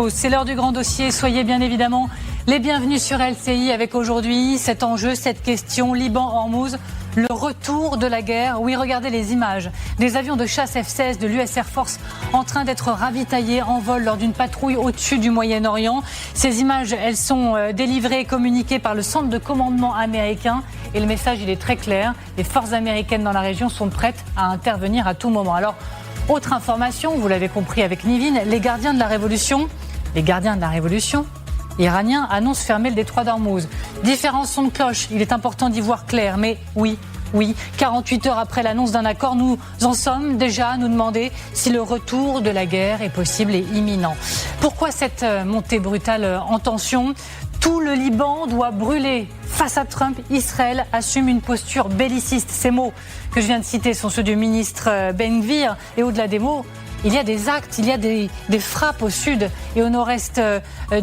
C'est l'heure du grand dossier, soyez bien évidemment les bienvenus sur LCI avec aujourd'hui cet enjeu, cette question, Liban-Hormuz, le retour de la guerre. Oui, regardez les images des avions de chasse F-16 de l'US Air Force en train d'être ravitaillés en vol lors d'une patrouille au-dessus du Moyen-Orient. Ces images, elles sont délivrées et communiquées par le centre de commandement américain et le message, il est très clair, les forces américaines dans la région sont prêtes à intervenir à tout moment. Alors, autre information, vous l'avez compris avec Nivine, les gardiens de la révolution iraniens annoncent fermer le détroit d'Ormuz. Différents sons de cloche, il est important d'y voir clair, mais oui, 48 heures après l'annonce d'un accord, nous en sommes déjà à nous demander si le retour de la guerre est possible et imminent. Pourquoi cette montée brutale en tension ? Tout le Liban doit brûler. Face à Trump, Israël assume une posture belliciste. Ces mots que je viens de citer sont ceux du ministre Ben Gvir. Et au-delà des mots, il y a des actes, il y a des frappes au sud et au nord-est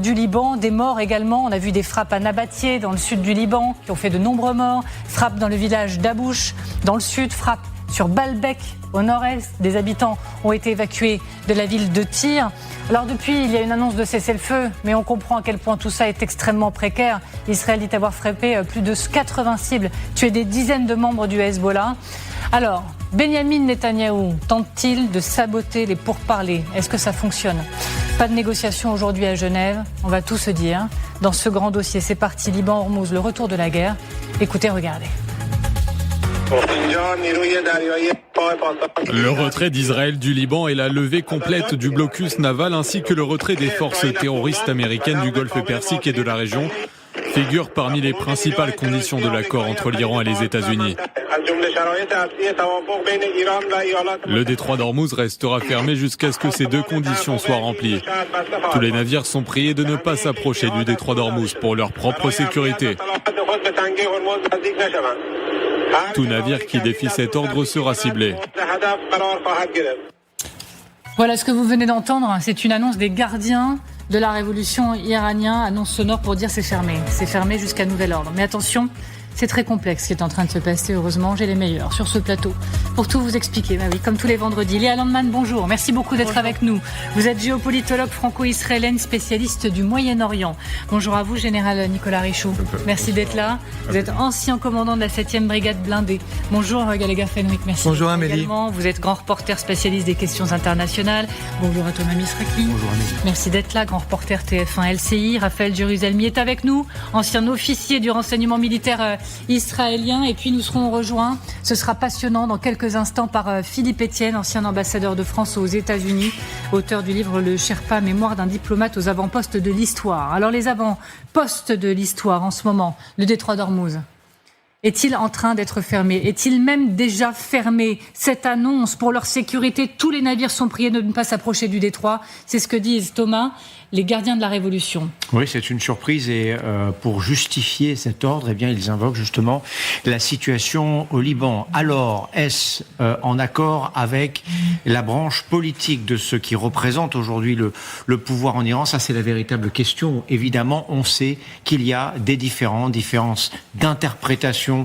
du Liban, des morts également. On a vu des frappes à Nabatieh dans le sud du Liban qui ont fait de nombreux morts. Frappes dans le village d'Abouch dans le sud, frappes sur Baalbek au nord-est. Des habitants ont été évacués de la ville de Tyr. Alors depuis, il y a une annonce de cessez-le-feu, mais on comprend à quel point tout ça est extrêmement précaire. Israël dit avoir frappé plus de 80 cibles, tué des dizaines de membres du Hezbollah. Alors, Benyamin Netanyahou tente-t-il de saboter les pourparlers ? Est-ce que ça fonctionne ? Pas de négociation aujourd'hui à Genève, on va tout se dire. Dans ce grand dossier, c'est parti, Liban-Hormuz, le retour de la guerre. Écoutez, regardez. Le retrait d'Israël du Liban et la levée complète du blocus naval ainsi que le retrait des forces terroristes américaines du Golfe Persique et de la région figurent parmi les principales conditions de l'accord entre l'Iran et les États-Unis. Le détroit d'Ormuz restera fermé jusqu'à ce que ces deux conditions soient remplies. Tous les navires sont priés de ne pas s'approcher du détroit d'Ormuz pour leur propre sécurité. Tout navire qui défie cet ordre sera ciblé. Voilà ce que vous venez d'entendre, c'est une annonce des gardiens de la révolution iranien, annonce sonore pour dire c'est fermé jusqu'à nouvel ordre. Mais attention, c'est très complexe ce qui est en train de se passer, heureusement, j'ai les meilleurs sur ce plateau pour tout vous expliquer. Bah oui, comme tous les vendredis. Léa Landman, bonjour, merci beaucoup d'être avec nous. Vous êtes géopolitologue franco-israélienne, spécialiste du Moyen-Orient. Bonjour à vous, général Nicolas Richoud. Merci d'être là. Vous êtes ancien commandant de la 7e brigade blindée. Bonjour Gallagher Fenwick, merci. Bonjour Amélie. Également. Vous êtes grand reporter spécialiste des questions internationales. Bonjour à Thomas Misraki. Bonjour Amélie. Merci d'être là, grand reporter TF1 LCI. Raphaël Jérusalemi est avec nous, ancien officier du renseignement militaire israélien. Et puis nous serons rejoints, ce sera passionnant dans quelques instants, par Philippe Etienne, ancien ambassadeur de France aux États-Unis, auteur du livre Le Sherpa, mémoire d'un diplomate aux avant-postes de l'histoire. Alors les avant-postes de l'histoire en ce moment, le détroit d'Ormuz, est-il en train d'être fermé ? Est-il même déjà fermé ? Cette annonce pour leur sécurité, tous les navires sont priés de ne pas s'approcher du détroit. C'est ce que disent, Thomas, les gardiens de la Révolution. Oui, c'est une surprise et pour justifier cet ordre, eh bien, ils invoquent justement la situation au Liban. Alors, est-ce en accord avec la branche politique de ceux qui représentent aujourd'hui le pouvoir en Iran ? Ça, c'est la véritable question. Évidemment, on sait qu'il y a des différences d'interprétation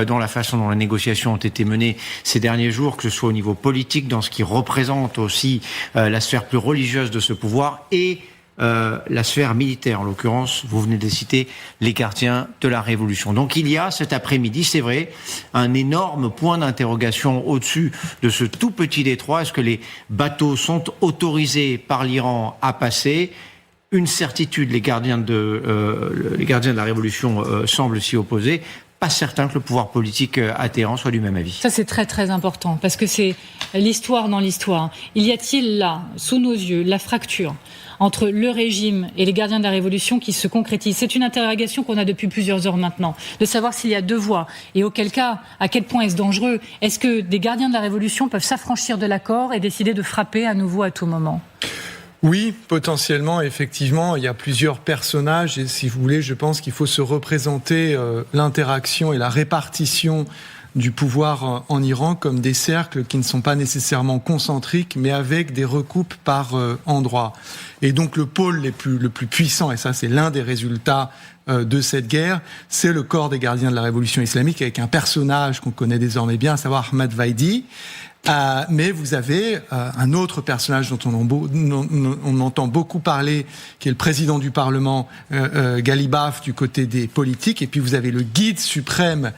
dans la façon dont les négociations ont été menées ces derniers jours, que ce soit au niveau politique, dans ce qui représente aussi la sphère plus religieuse de ce pouvoir, et la sphère militaire, en l'occurrence, vous venez de citer les gardiens de la Révolution. Donc il y a cet après-midi, c'est vrai, un énorme point d'interrogation au-dessus de ce tout petit détroit. Est-ce que les bateaux sont autorisés par l'Iran à passer ? Une certitude, les gardiens de la Révolution semblent s'y opposer. Pas certain que le pouvoir politique à Téhéran soit du même avis. Ça, c'est très très important, parce que c'est l'histoire dans l'histoire. Il y a-t-il là, sous nos yeux, la fracture entre le régime et les gardiens de la Révolution qui se concrétise ? C'est une interrogation qu'on a depuis plusieurs heures maintenant, de savoir s'il y a deux voies, et auquel cas, à quel point est-ce dangereux ? Est-ce que des gardiens de la Révolution peuvent s'affranchir de l'accord et décider de frapper à nouveau à tout moment ? Oui, potentiellement, effectivement, il y a plusieurs personnages et si vous voulez, je pense qu'il faut se représenter l'interaction et la répartition du pouvoir en Iran comme des cercles qui ne sont pas nécessairement concentriques, mais avec des recoupes par endroits. Et donc le pôle le plus puissant, et ça c'est l'un des résultats de cette guerre, c'est le corps des gardiens de la Révolution islamique, avec un personnage qu'on connaît désormais bien, à savoir Ahmad Vaidi, Mais vous avez un autre personnage dont on entend beaucoup parler, qui est le président du Parlement, Ghalibaf, du côté des politiques. Et puis vous avez le guide suprême,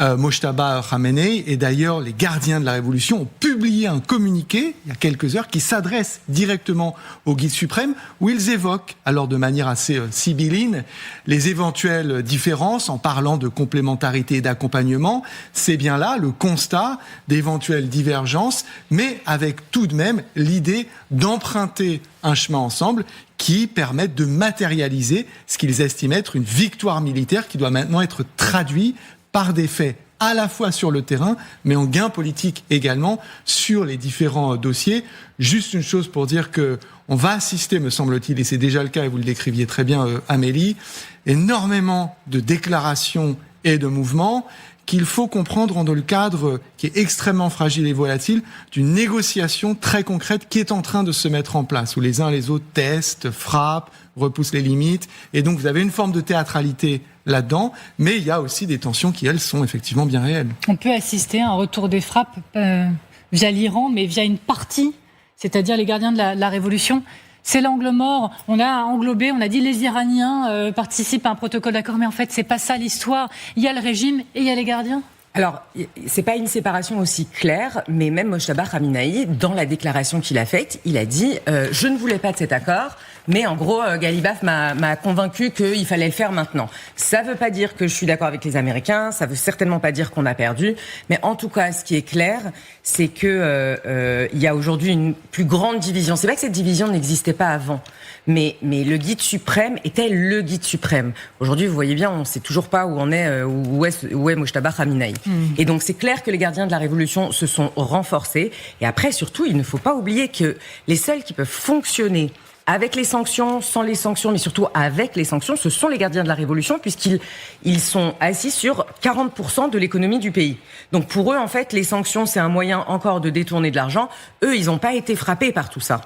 Mojtaba Khamenei. Et d'ailleurs, les gardiens de la Révolution ont publié un communiqué, il y a quelques heures, qui s'adresse directement au guide suprême, où ils évoquent, alors de manière assez sibylline, les éventuelles différences en parlant de complémentarité et d'accompagnement. C'est bien là le constat d'éventuelles divergences, mais avec tout de même l'idée d'emprunter un chemin ensemble qui permette de matérialiser ce qu'ils estiment être une victoire militaire qui doit maintenant être traduite par des faits à la fois sur le terrain, mais en gain politique également sur les différents dossiers. Juste une chose pour dire que on va assister, me semble-t-il, et c'est déjà le cas, et vous le décriviez très bien, Amélie, énormément de déclarations et de mouvements qu'il faut comprendre dans le cadre qui est extrêmement fragile et volatile d'une négociation très concrète qui est en train de se mettre en place, où les uns les autres testent, frappent, repoussent les limites. Et donc vous avez une forme de théâtralité là-dedans, mais il y a aussi des tensions qui, elles, sont effectivement bien réelles. On peut assister à un retour des frappes via l'Iran, mais via une partie, c'est-à-dire les gardiens de la Révolution. C'est l'angle mort. On a englobé, on a dit les Iraniens participent à un protocole d'accord, mais en fait, c'est pas ça l'histoire. Il y a le régime et il y a les gardiens. Alors, c'est pas une séparation aussi claire, mais même Mojtaba Khamenei, dans la déclaration qu'il a faite, il a dit je ne voulais pas de cet accord, mais en gros, Ghalibaf m'a convaincu qu'il fallait le faire maintenant. Ça veut pas dire que je suis d'accord avec les Américains, ça veut certainement pas dire qu'on a perdu, mais en tout cas, ce qui est clair, c'est que il y a aujourd'hui une plus grande division. C'est vrai que cette division n'existait pas avant. Mais le guide suprême était le guide suprême. Aujourd'hui, vous voyez bien, on ne sait toujours pas où est Mojtaba Khamenei. Et donc, c'est clair que les gardiens de la Révolution se sont renforcés. Et après, surtout, il ne faut pas oublier que les seuls qui peuvent fonctionner avec les sanctions, sans les sanctions, mais surtout avec les sanctions, ce sont les gardiens de la Révolution, puisqu'ils sont assis sur 40% de l'économie du pays. Donc pour eux, en fait, les sanctions, c'est un moyen encore de détourner de l'argent. Eux, ils n'ont pas été frappés par tout ça.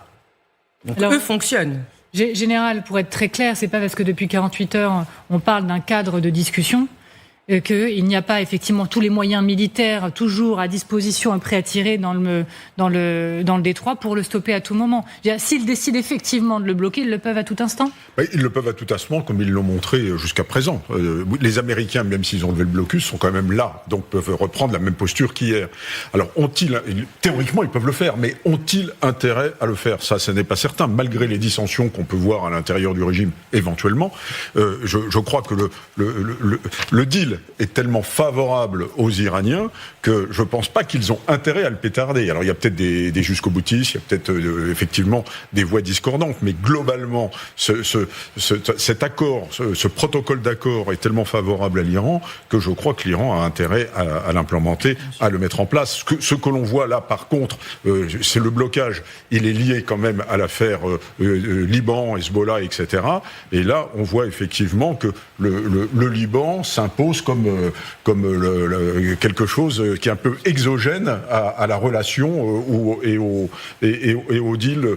Donc eux fonctionnent. Général, pour être très clair, c'est pas parce que depuis 48 heures, on parle d'un cadre de discussion qu'il n'y a pas effectivement tous les moyens militaires toujours à disposition et prêts à tirer dans le détroit pour le stopper à tout moment. S'ils décident effectivement de le bloquer, ils le peuvent à tout instant. Ils le peuvent à tout instant, comme ils l'ont montré jusqu'à présent. Les Américains, même s'ils ont levé le blocus, sont quand même là, donc peuvent reprendre la même posture qu'hier. Alors, théoriquement, ils peuvent le faire, mais ont-ils intérêt à le faire ? Ça, ce n'est pas certain, malgré les dissensions qu'on peut voir à l'intérieur du régime, éventuellement. Je crois que le deal est tellement favorable aux Iraniens que je ne pense pas qu'ils ont intérêt à le pétarder. Alors il y a peut-être des jusqu'au-boutistes, il y a peut-être effectivement des voix discordantes, mais globalement, cet accord, ce protocole d'accord est tellement favorable à l'Iran que je crois que l'Iran a intérêt à l'implémenter, à le mettre en place. Ce que l'on voit là, par contre, c'est le blocage. Il est lié quand même à l'affaire Liban, Hezbollah, etc. Et là, on voit effectivement que le Liban s'impose comme quelque chose qui est un peu exogène à la relation et au deal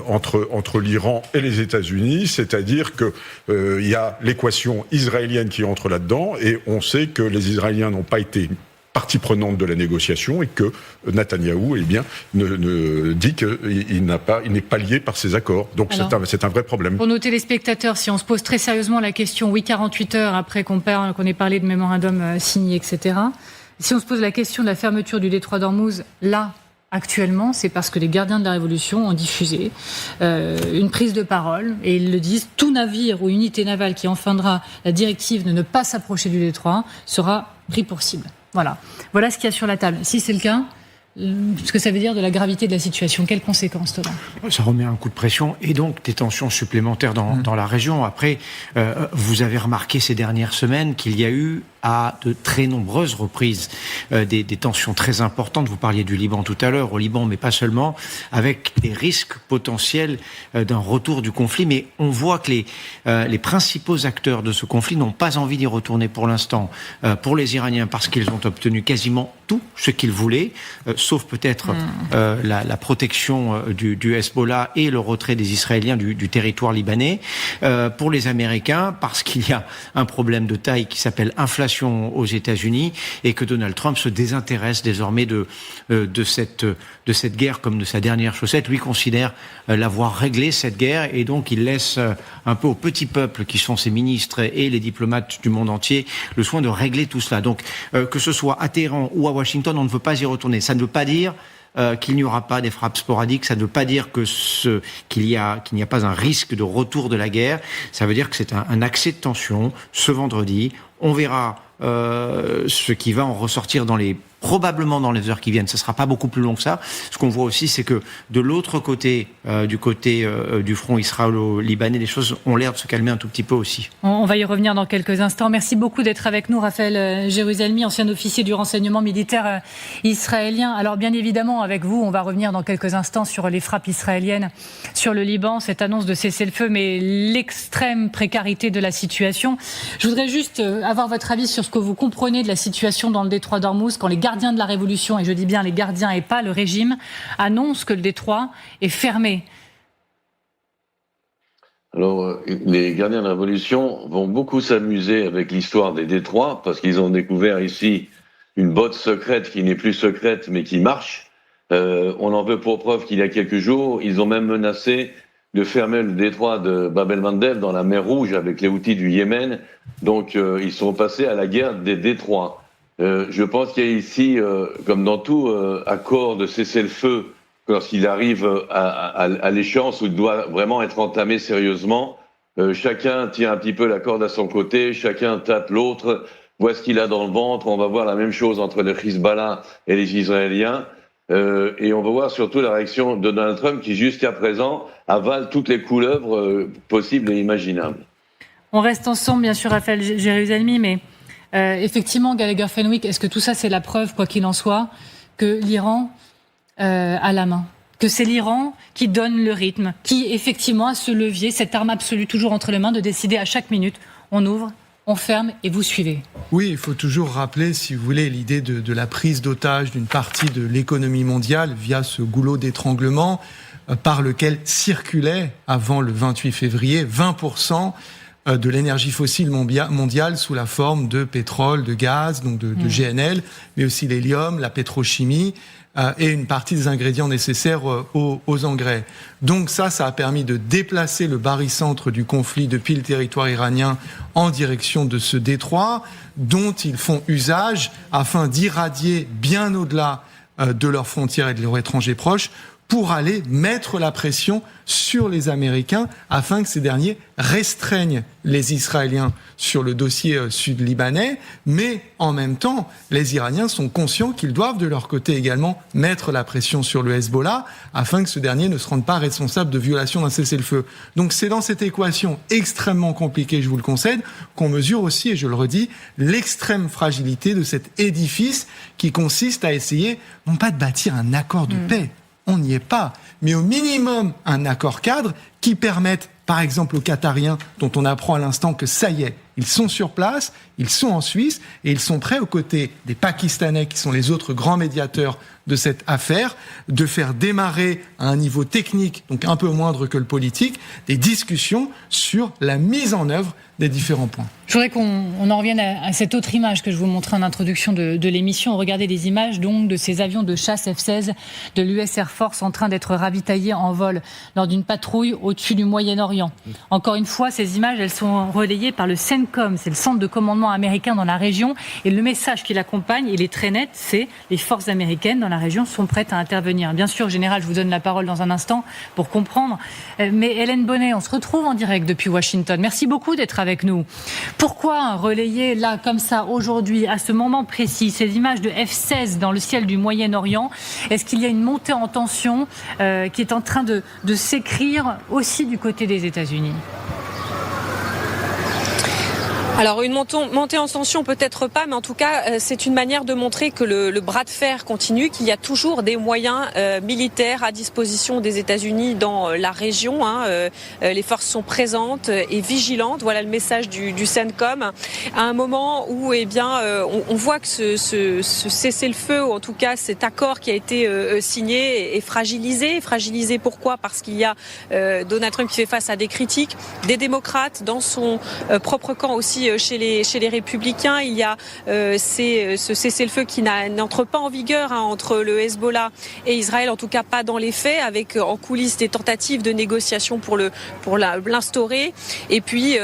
entre l'Iran et les États-Unis, c'est-à-dire que il y a l'équation israélienne qui entre là-dedans, et on sait que les Israéliens n'ont pas été partie prenante de la négociation et que Netanyahou dit qu'il n'est pas lié par ces accords. Donc alors, c'est un vrai problème. Pour nos téléspectateurs, si on se pose très sérieusement la question, 48 heures après qu'on ait parlé de mémorandum signé, etc., si on se pose la question de la fermeture du détroit d'Ormuz, là, actuellement, c'est parce que les gardiens de la Révolution ont diffusé une prise de parole, et ils le disent, tout navire ou unité navale qui enfreindra la directive de ne pas s'approcher du détroit sera pris pour cible. Voilà ce qu'il y a sur la table. Si c'est le cas, ce que ça veut dire de la gravité de la situation, quelles conséquences, Thomas ? Ça remet un coup de pression et donc des tensions supplémentaires dans la région. Après, vous avez remarqué ces dernières semaines qu'il y a eu à de très nombreuses reprises des tensions très importantes. Vous parliez du Liban tout à l'heure, au Liban, mais pas seulement, avec des risques potentiels d'un retour du conflit. Mais on voit que les principaux acteurs de ce conflit n'ont pas envie d'y retourner pour l'instant. Pour les Iraniens, parce qu'ils ont obtenu quasiment tout ce qu'ils voulaient, sauf peut-être la protection du Hezbollah et le retrait des Israéliens du territoire libanais. Pour les Américains, parce qu'il y a un problème de taille qui s'appelle inflation aux États-Unis et que Donald Trump se désintéresse désormais de cette guerre comme de sa dernière chaussette. Lui considère l'avoir réglé, cette guerre, et donc il laisse un peu au petit peuple qui sont ses ministres et les diplomates du monde entier le soin de régler tout cela. Donc que ce soit à Téhéran ou à Washington, on ne veut pas y retourner. Ça ne veut pas dire qu'il n'y aura pas des frappes sporadiques, ça ne veut pas dire qu'il n'y a pas un risque de retour de la guerre. Ça veut dire que c'est un accès de tension ce vendredi. On verra ce qui va en ressortir probablement dans les heures qui viennent. Ce ne sera pas beaucoup plus long que ça. Ce qu'on voit aussi, c'est que de l'autre côté, du côté du front israélo-libanais, les choses ont l'air de se calmer un tout petit peu aussi. On va y revenir dans quelques instants. Merci beaucoup d'être avec nous, Raphaël Jérusalemi, ancien officier du renseignement militaire israélien. Alors bien évidemment, avec vous, on va revenir dans quelques instants sur les frappes israéliennes sur le Liban, cette annonce de cessez-le-feu, mais l'extrême précarité de la situation. Je voudrais juste avoir votre avis sur ce que vous comprenez de la situation dans le détroit d'Ormuz quand les gardiens de la révolution, et je dis bien les gardiens et pas le régime, annoncent que le détroit est fermé. Alors, les gardiens de la révolution vont beaucoup s'amuser avec l'histoire des détroits parce qu'ils ont découvert ici une botte secrète qui n'est plus secrète mais qui marche. On en veut pour preuve qu'il y a quelques jours, ils ont même menacé de fermer le détroit de Bab el-Mandeb dans la mer Rouge avec les Houthis du Yémen. Donc, ils sont passés à la guerre des détroits. Je pense qu'il y a ici, comme dans tout accord de cessez-le-feu, lorsqu'il arrive à l'échéance où il doit vraiment être entamé sérieusement, chacun tire un petit peu la corde à son côté, chacun tâte l'autre, voit ce qu'il a dans le ventre. On va voir la même chose entre le Hezbollah et les Israéliens. Et on va voir surtout la réaction de Donald Trump qui, jusqu'à présent, avale toutes les couleuvres possibles et imaginables. On reste ensemble, bien sûr, Raphaël Jérusalemi, mais effectivement, Gallagher Fenwick, est-ce que tout ça, c'est la preuve, quoi qu'il en soit, que l'Iran a la main, que c'est l'Iran qui donne le rythme, qui, effectivement, a ce levier, cette arme absolue toujours entre les mains, de décider à chaque minute, on ouvre, on ferme et vous suivez. Oui, il faut toujours rappeler, si vous voulez, l'idée de la prise d'otage d'une partie de l'économie mondiale via ce goulot d'étranglement par lequel circulait, avant le 28 février, 20% de l'énergie fossile mondiale sous la forme de pétrole, de gaz, donc de GNL, mais aussi l'hélium, la pétrochimie et une partie des ingrédients nécessaires aux engrais. Donc ça a permis de déplacer le barycentre du conflit depuis le territoire iranien en direction de ce détroit, dont ils font usage afin d'irradier bien au-delà de leurs frontières et de leurs étrangers proches, pour aller mettre la pression sur les Américains afin que ces derniers restreignent les Israéliens sur le dossier sud-libanais, mais en même temps, les Iraniens sont conscients qu'ils doivent de leur côté également mettre la pression sur le Hezbollah afin que ce dernier ne se rende pas responsable de violation d'un cessez-le-feu. Donc c'est dans cette équation extrêmement compliquée, je vous le concède, qu'on mesure aussi, et je le redis, l'extrême fragilité de cet édifice qui consiste à essayer, non pas de bâtir un accord de paix, on n'y est pas, mais au minimum un accord cadre qui permette, par exemple aux Qatariens, dont on apprend à l'instant que ça y est, ils sont sur place, ils sont en Suisse et ils sont prêts aux côtés des Pakistanais qui sont les autres grands médiateurs de cette affaire, de faire démarrer à un niveau technique, donc un peu moindre que le politique, des discussions sur la mise en œuvre des différents points. Je voudrais qu'on en revienne à cette autre image que je vous montrais en introduction de l'émission. Regardez des images donc de ces avions de chasse F-16 de l'US Air Force en train d'être ravitaillés en vol lors d'une patrouille au-dessus du Moyen-Orient. Encore une fois, ces images, elles sont relayées par le CENTCOM, c'est le centre de commandement américain dans la région, et le message qui l'accompagne, il est très net, c'est les forces américaines dans la région sont prêtes à intervenir. Bien sûr, Général, je vous donne la parole dans un instant pour comprendre, mais Hélène Bonnet, on se retrouve en direct depuis Washington. Merci beaucoup d'être avec nous. Pourquoi relayer là, comme ça, aujourd'hui, à ce moment précis, ces images de F-16 dans le ciel du Moyen-Orient? Est-ce qu'il y a une montée en tension qui est en train de s'écrire aussi du côté des États-Unis? Alors une montée en tension peut-être pas, mais en tout cas c'est une manière de montrer que le bras de fer continue, qu'il y a toujours des moyens militaires à disposition des États-Unis dans la région. Les forces sont présentes et vigilantes. Voilà le message du CENTCOM. À un moment où on voit que ce cessez-le-feu, ou en tout cas cet accord qui a été signé, est fragilisé. Fragilisé pourquoi ? Parce qu'il y a Donald Trump qui fait face à des critiques, des démocrates dans son propre camp aussi. Chez les républicains, il y a ce cessez-le-feu qui n'entre pas en vigueur entre le Hezbollah et Israël, en tout cas pas dans les faits, avec en coulisses des tentatives de négociation pour l'instaurer. Et puis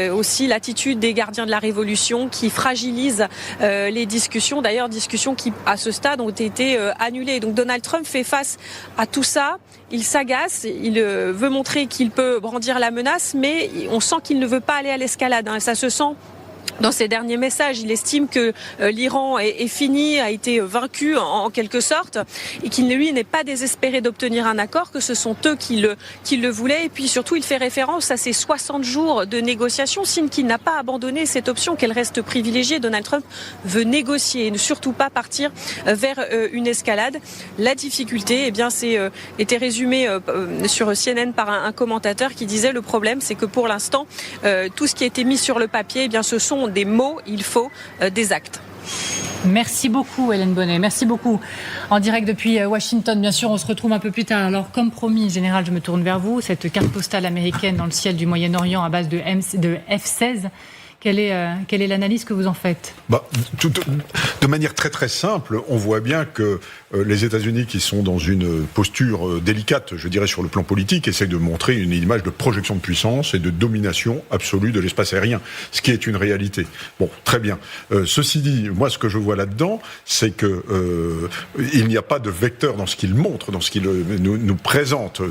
aussi l'attitude des gardiens de la révolution qui fragilise les discussions, d'ailleurs discussions qui à ce stade ont été annulées. Donc Donald Trump fait face à tout ça. Il s'agace, il veut montrer qu'il peut brandir la menace, mais on sent qu'il ne veut pas aller à l'escalade. Ça se sent dans ses derniers messages. Il estime que l'Iran est fini, a été vaincu en quelque sorte, et qu'il lui n'est pas désespéré d'obtenir un accord, que ce sont eux qui le voulaient. Et puis surtout, il fait référence à ces 60 jours de négociation, signe qu'il n'a pas abandonné cette option, qu'elle reste privilégiée. Donald Trump veut négocier et ne surtout pas partir vers une escalade. La difficulté, était résumée sur CNN par un commentateur qui disait: le problème, c'est que pour l'instant, tout ce qui a été mis sur le papier, ce sont des mots, il faut des actes. Merci beaucoup Hélène Bonnet, merci beaucoup. En direct depuis Washington, bien sûr, on se retrouve un peu plus tard. Alors comme promis, Général, je me tourne vers vous. Cette carte postale américaine dans le ciel du Moyen-Orient à base de F-16, quelle est l'analyse que vous en faites ? De manière très très simple, on voit bien que les États-Unis, qui sont dans une posture délicate, je dirais, sur le plan politique, essaient de montrer une image de projection de puissance et de domination absolue de l'espace aérien, ce qui est une réalité. Bon, très bien. Ceci dit, moi, ce que je vois là-dedans, c'est que il n'y a pas de vecteur dans ce qu'il montre, dans ce qu'il nous présente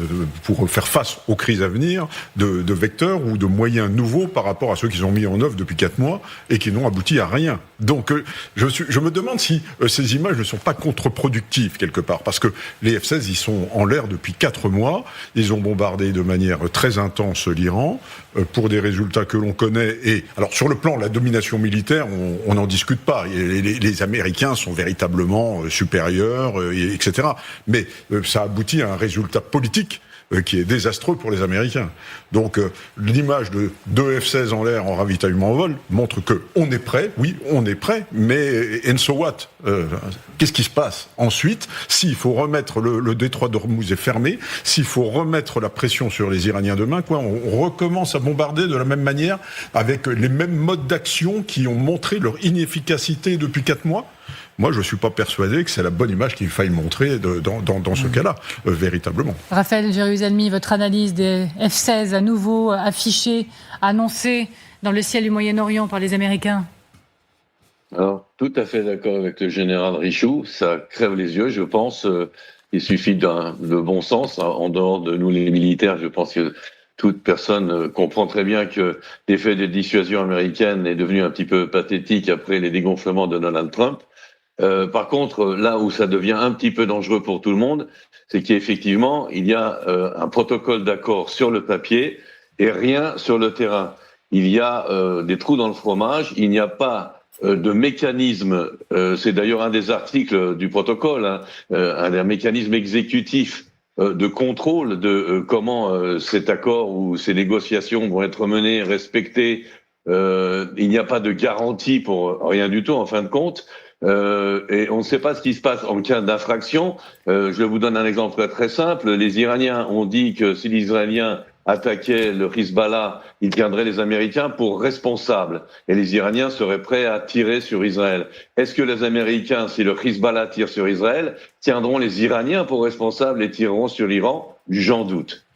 pour faire face aux crises à venir, de vecteurs ou de moyens nouveaux par rapport à ceux qu'ils ont mis en œuvre depuis 4 mois et qui n'ont abouti à rien. Donc, je me demande si ces images ne sont pas contre-productives quelque part, parce que les F-16, ils sont en l'air depuis 4 mois, ils ont bombardé de manière très intense l'Iran, pour des résultats que l'on connaît, et alors sur le plan de la domination militaire, on n'en discute pas, les Américains sont véritablement supérieurs, etc. Mais ça aboutit à un résultat politique qui est désastreux pour les Américains. Donc l'image de 2 F-16 en l'air en ravitaillement en vol montre que on est prêt, oui, on est prêt, mais and so what ? Qu'est-ce qui se passe ensuite s'il faut remettre le détroit d'Ormuz est fermé, s'il faut remettre la pression sur les Iraniens demain, on recommence à bombarder de la même manière avec les mêmes modes d'action qui ont montré leur inefficacité depuis 4 mois. Moi, je ne suis pas persuadé que c'est la bonne image qu'il faille montrer dans ce cas-là, véritablement. Raphaël Jérusalemi, votre analyse des F-16 à nouveau affichés, annoncés dans le ciel du Moyen-Orient par les Américains ? Alors, tout à fait d'accord avec le général Richoux, ça crève les yeux, je pense. Il suffit de bon sens, en dehors de nous les militaires, je pense que toute personne comprend très bien que l'effet de dissuasion américaine est devenu un petit peu pathétique après les dégonflements de Donald Trump. Par contre, là où ça devient un petit peu dangereux pour tout le monde, c'est qu'effectivement, il y a un protocole d'accord sur le papier et rien sur le terrain. Il y a des trous dans le fromage, il n'y a pas de mécanisme, c'est d'ailleurs un des articles du protocole, un des mécanismes exécutifs de contrôle de comment cet accord ou ces négociations vont être menées, respectées. Il n'y a pas de garantie pour rien du tout en fin de compte. Et on ne sait pas ce qui se passe en cas d'infraction. Je vous donne un exemple très simple. Les Iraniens ont dit que si les Israéliens attaquaient le Hezbollah, ils tiendraient les Américains pour responsables. Et les Iraniens seraient prêts à tirer sur Israël. Est-ce que les Américains, si le Hezbollah tire sur Israël, tiendront les Iraniens pour responsables et tireront sur l'Iran ? J'en doute.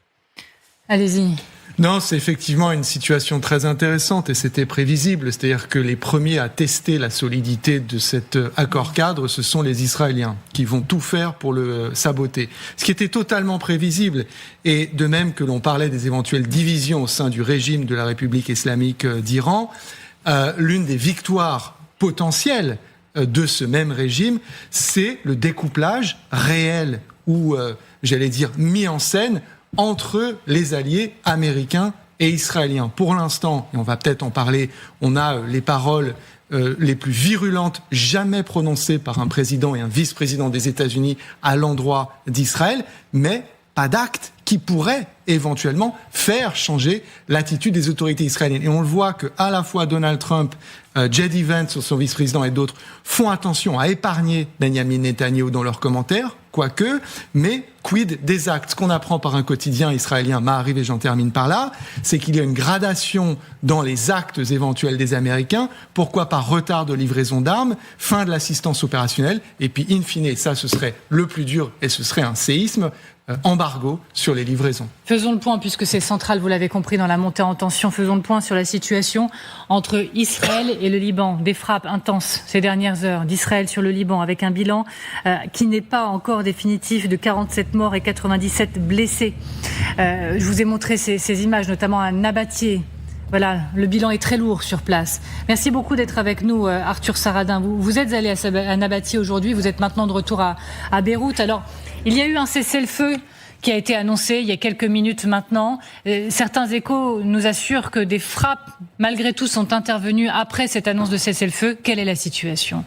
Allez-y. Non, c'est effectivement une situation très intéressante et c'était prévisible. C'est-à-dire que les premiers à tester la solidité de cet accord cadre, ce sont les Israéliens qui vont tout faire pour le saboter. Ce qui était totalement prévisible. Et de même que l'on parlait des éventuelles divisions au sein du régime de la République islamique d'Iran, l'une des victoires potentielles de ce même régime, c'est le découplage réel ou, j'allais dire, mis en scène entre les alliés américains et israéliens. Pour l'instant, et on va peut-être en parler, on a les paroles les plus virulentes jamais prononcées par un président et un vice-président des États-Unis à l'endroit d'Israël, mais pas d'actes qui pourraient éventuellement faire changer l'attitude des autorités israéliennes. Et on le voit que à la fois Donald Trump, J.D. Vance, son vice-président, et d'autres font attention à épargner Benjamin Netanyahou dans leurs commentaires, quoique, mais quid des actes? Ce qu'on apprend par un quotidien israélien, Ma'ariv, et j'en termine par là, c'est qu'il y a une gradation dans les actes éventuels des Américains. Pourquoi par retard de livraison d'armes, fin de l'assistance opérationnelle, et puis in fine, ça ce serait le plus dur, et ce serait un séisme, embargo sur les livraisons. Faisons le point, puisque c'est central, vous l'avez compris, dans la montée en tension. Faisons le point sur la situation entre Israël et le Liban. Des frappes intenses ces dernières heures d'Israël sur le Liban, avec un bilan qui n'est pas encore définitif, de 47 morts et 97 blessés. Je vous ai montré ces images, notamment à Nabatieh. Voilà, le bilan est très lourd sur place. Merci beaucoup d'être avec nous, Arthur Saradin. Vous êtes allé à Nabatieh aujourd'hui, vous êtes maintenant de retour à Beyrouth. Alors, il y a eu un cessez-le-feu qui a été annoncé il y a quelques minutes maintenant. Certains échos nous assurent que des frappes, malgré tout, sont intervenues après cette annonce de cessez-le-feu. Quelle est la situation ?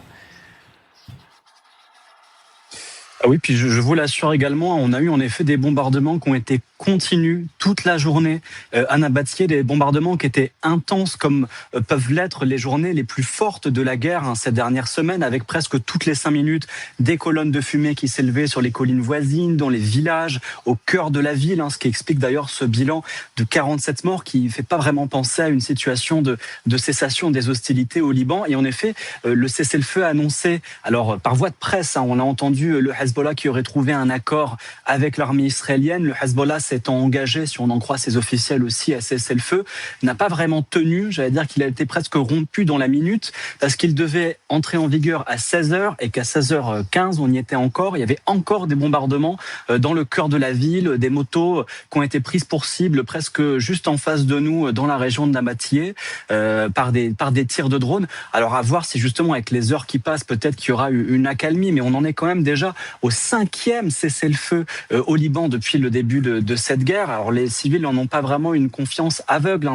Ah oui, puis je vous l'assure également, on a eu en effet des bombardements qui ont été continus toute la journée à Nabatieh, des bombardements qui étaient intenses comme peuvent l'être les journées les plus fortes de la guerre ces dernières semaines, avec presque toutes les 5 minutes des colonnes de fumée qui s'élevaient sur les collines voisines, dans les villages, au cœur de la ville, ce qui explique d'ailleurs ce bilan de 47 morts qui ne fait pas vraiment penser à une situation de cessation des hostilités au Liban. Et en effet, le cessez-le-feu annoncé, alors par voie de presse, on a entendu le Hezbollah qui aurait trouvé un accord avec l'armée israélienne. Le Hezbollah s'étant engagé, si on en croit ses officiels aussi, à cesser le feu, n'a pas vraiment tenu. J'allais dire qu'il a été presque rompu dans la minute parce qu'il devait entrer en vigueur à 16h et qu'à 16h15, on y était encore. Il y avait encore des bombardements dans le cœur de la ville, des motos qui ont été prises pour cible presque juste en face de nous dans la région de Nabatieh par des tirs de drones. Alors à voir si justement avec les heures qui passent, peut-être qu'il y aura une accalmie, mais on en est quand même déjà au 5e cessez-le-feu au Liban depuis le début de cette guerre. Alors les civils n'en ont pas vraiment une confiance aveugle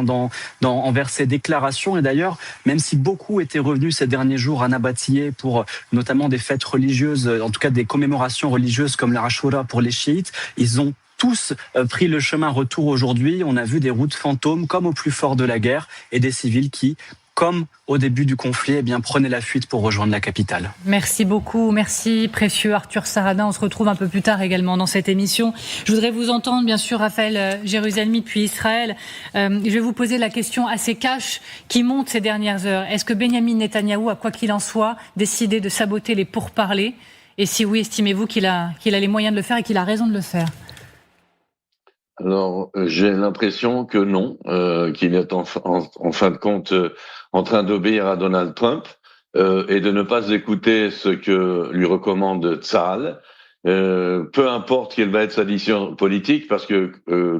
envers ces déclarations. Et d'ailleurs, même si beaucoup étaient revenus ces derniers jours à Nabatieh pour notamment des fêtes religieuses, en tout cas des commémorations religieuses comme la Ashura pour les chiites, ils ont tous pris le chemin retour aujourd'hui. On a vu des routes fantômes comme au plus fort de la guerre et des civils qui, comme au début du conflit, prenaient la fuite pour rejoindre la capitale. Merci beaucoup, merci précieux Arthur Saradin. On se retrouve un peu plus tard également dans cette émission. Je voudrais vous entendre, bien sûr, Raphaël Jérusalemi depuis Israël. Je vais vous poser la question assez cash qui monte ces dernières heures. Est-ce que Benjamin Netanyahou a, quoi qu'il en soit, décidé de saboter les pourparlers ? Et si oui, estimez-vous qu'il a les moyens de le faire et qu'il a raison de le faire ? Alors, j'ai l'impression que non, qu'il est en fin de compte en train d'obéir à Donald Trump et de ne pas écouter ce que lui recommande Tsahal. Peu importe quelle va être sa décision politique, parce que,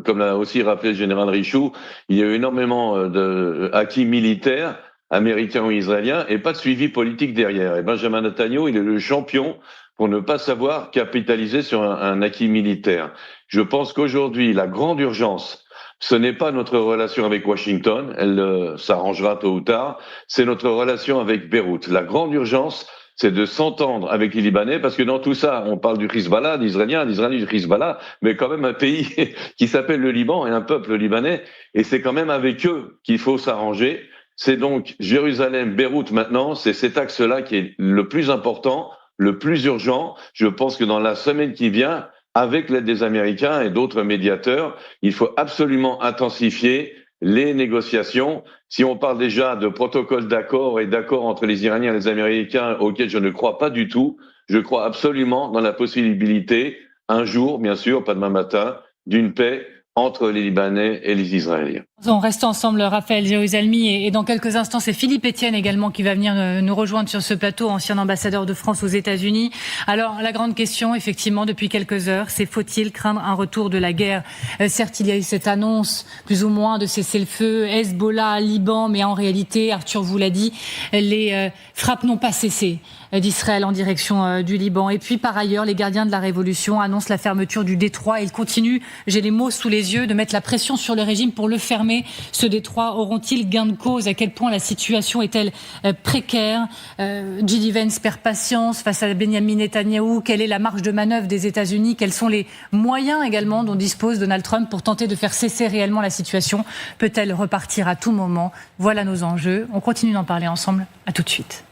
comme l'a aussi rappelé le général Richoux, il y a eu énormément d'acquis militaires, américains ou israéliens, et pas de suivi politique derrière. Et Benjamin Netanyahou, il est le champion pour ne pas savoir capitaliser sur un acquis militaire. Je pense qu'aujourd'hui, la grande urgence, ce n'est pas notre relation avec Washington, elle s'arrangera tôt ou tard, c'est notre relation avec Beyrouth. La grande urgence, c'est de s'entendre avec les Libanais, parce que dans tout ça, on parle du Hezbollah, d'Israéliens du Hezbollah, mais quand même un pays qui s'appelle le Liban et un peuple libanais, et c'est quand même avec eux qu'il faut s'arranger. C'est donc Jérusalem, Beyrouth maintenant, c'est cet axe-là qui est le plus important, le plus urgent. Je pense que dans la semaine qui vient, avec l'aide des Américains et d'autres médiateurs, il faut absolument intensifier les négociations. Si on parle déjà de protocole d'accord et d'accord entre les Iraniens et les Américains, auxquels je ne crois pas du tout, je crois absolument dans la possibilité, un jour, bien sûr, pas demain matin, d'une paix entre les Libanais et les Israéliens. On reste ensemble, Raphaël Jérusalemi, et dans quelques instants, c'est Philippe Etienne également qui va venir nous rejoindre sur ce plateau, ancien ambassadeur de France aux États-Unis. Alors, la grande question, effectivement, depuis quelques heures, c'est faut-il craindre un retour de la guerre ? Certes, il y a eu cette annonce, plus ou moins, de cessez-le-feu, Hezbollah, Liban, mais en réalité, Arthur vous l'a dit, les frappes n'ont pas cessé d'Israël en direction du Liban. Et puis, par ailleurs, les gardiens de la Révolution annoncent la fermeture du détroit. Ils continuent, j'ai les mots sous les yeux, de mettre la pression sur le régime pour le fermer. fermer ce détroit? Auront-ils gain de cause? À quel point la situation est-elle précaire? J.D. Vance perd patience face à Benjamin Netanyahou. Quelle est la marge de manœuvre des États-Unis? Quels sont les moyens également dont dispose Donald Trump pour tenter de faire cesser réellement la situation? Peut-elle repartir à tout moment? Voilà nos enjeux. On continue d'en parler ensemble. À tout de suite.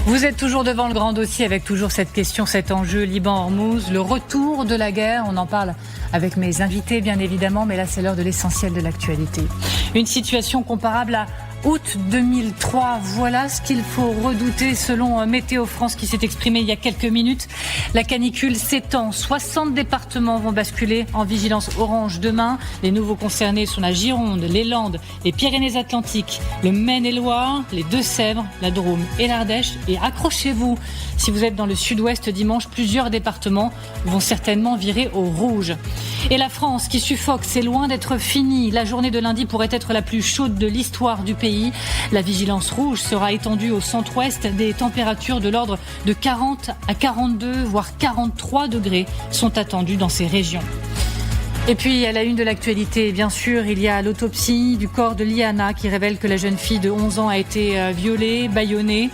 Vous êtes toujours devant le grand dossier avec toujours cette question, cet enjeu Liban-Hormuz, le retour de la guerre. On en parle avec mes invités bien évidemment, mais là c'est l'heure de l'essentiel de l'actualité. Une situation comparable à août 2003, voilà ce qu'il faut redouter selon Météo France qui s'est exprimé il y a quelques minutes. La canicule s'étend, 60 départements vont basculer en vigilance orange demain. Les nouveaux concernés sont la Gironde, les Landes, les Pyrénées-Atlantiques, le Maine-et-Loire, les Deux-Sèvres, la Drôme et l'Ardèche. Et accrochez-vous, si vous êtes dans le sud-ouest dimanche, plusieurs départements vont certainement virer au rouge. Et la France qui suffoque, c'est loin d'être fini. La journée de lundi pourrait être la plus chaude de l'histoire du pays. La vigilance rouge sera étendue au centre-ouest. Des températures de l'ordre de 40 à 42, voire 43 degrés sont attendues dans ces régions. Et puis, à la une de l'actualité, bien sûr, il y a l'autopsie du corps de Liana qui révèle que la jeune fille de 11 ans a été violée, bâillonnée.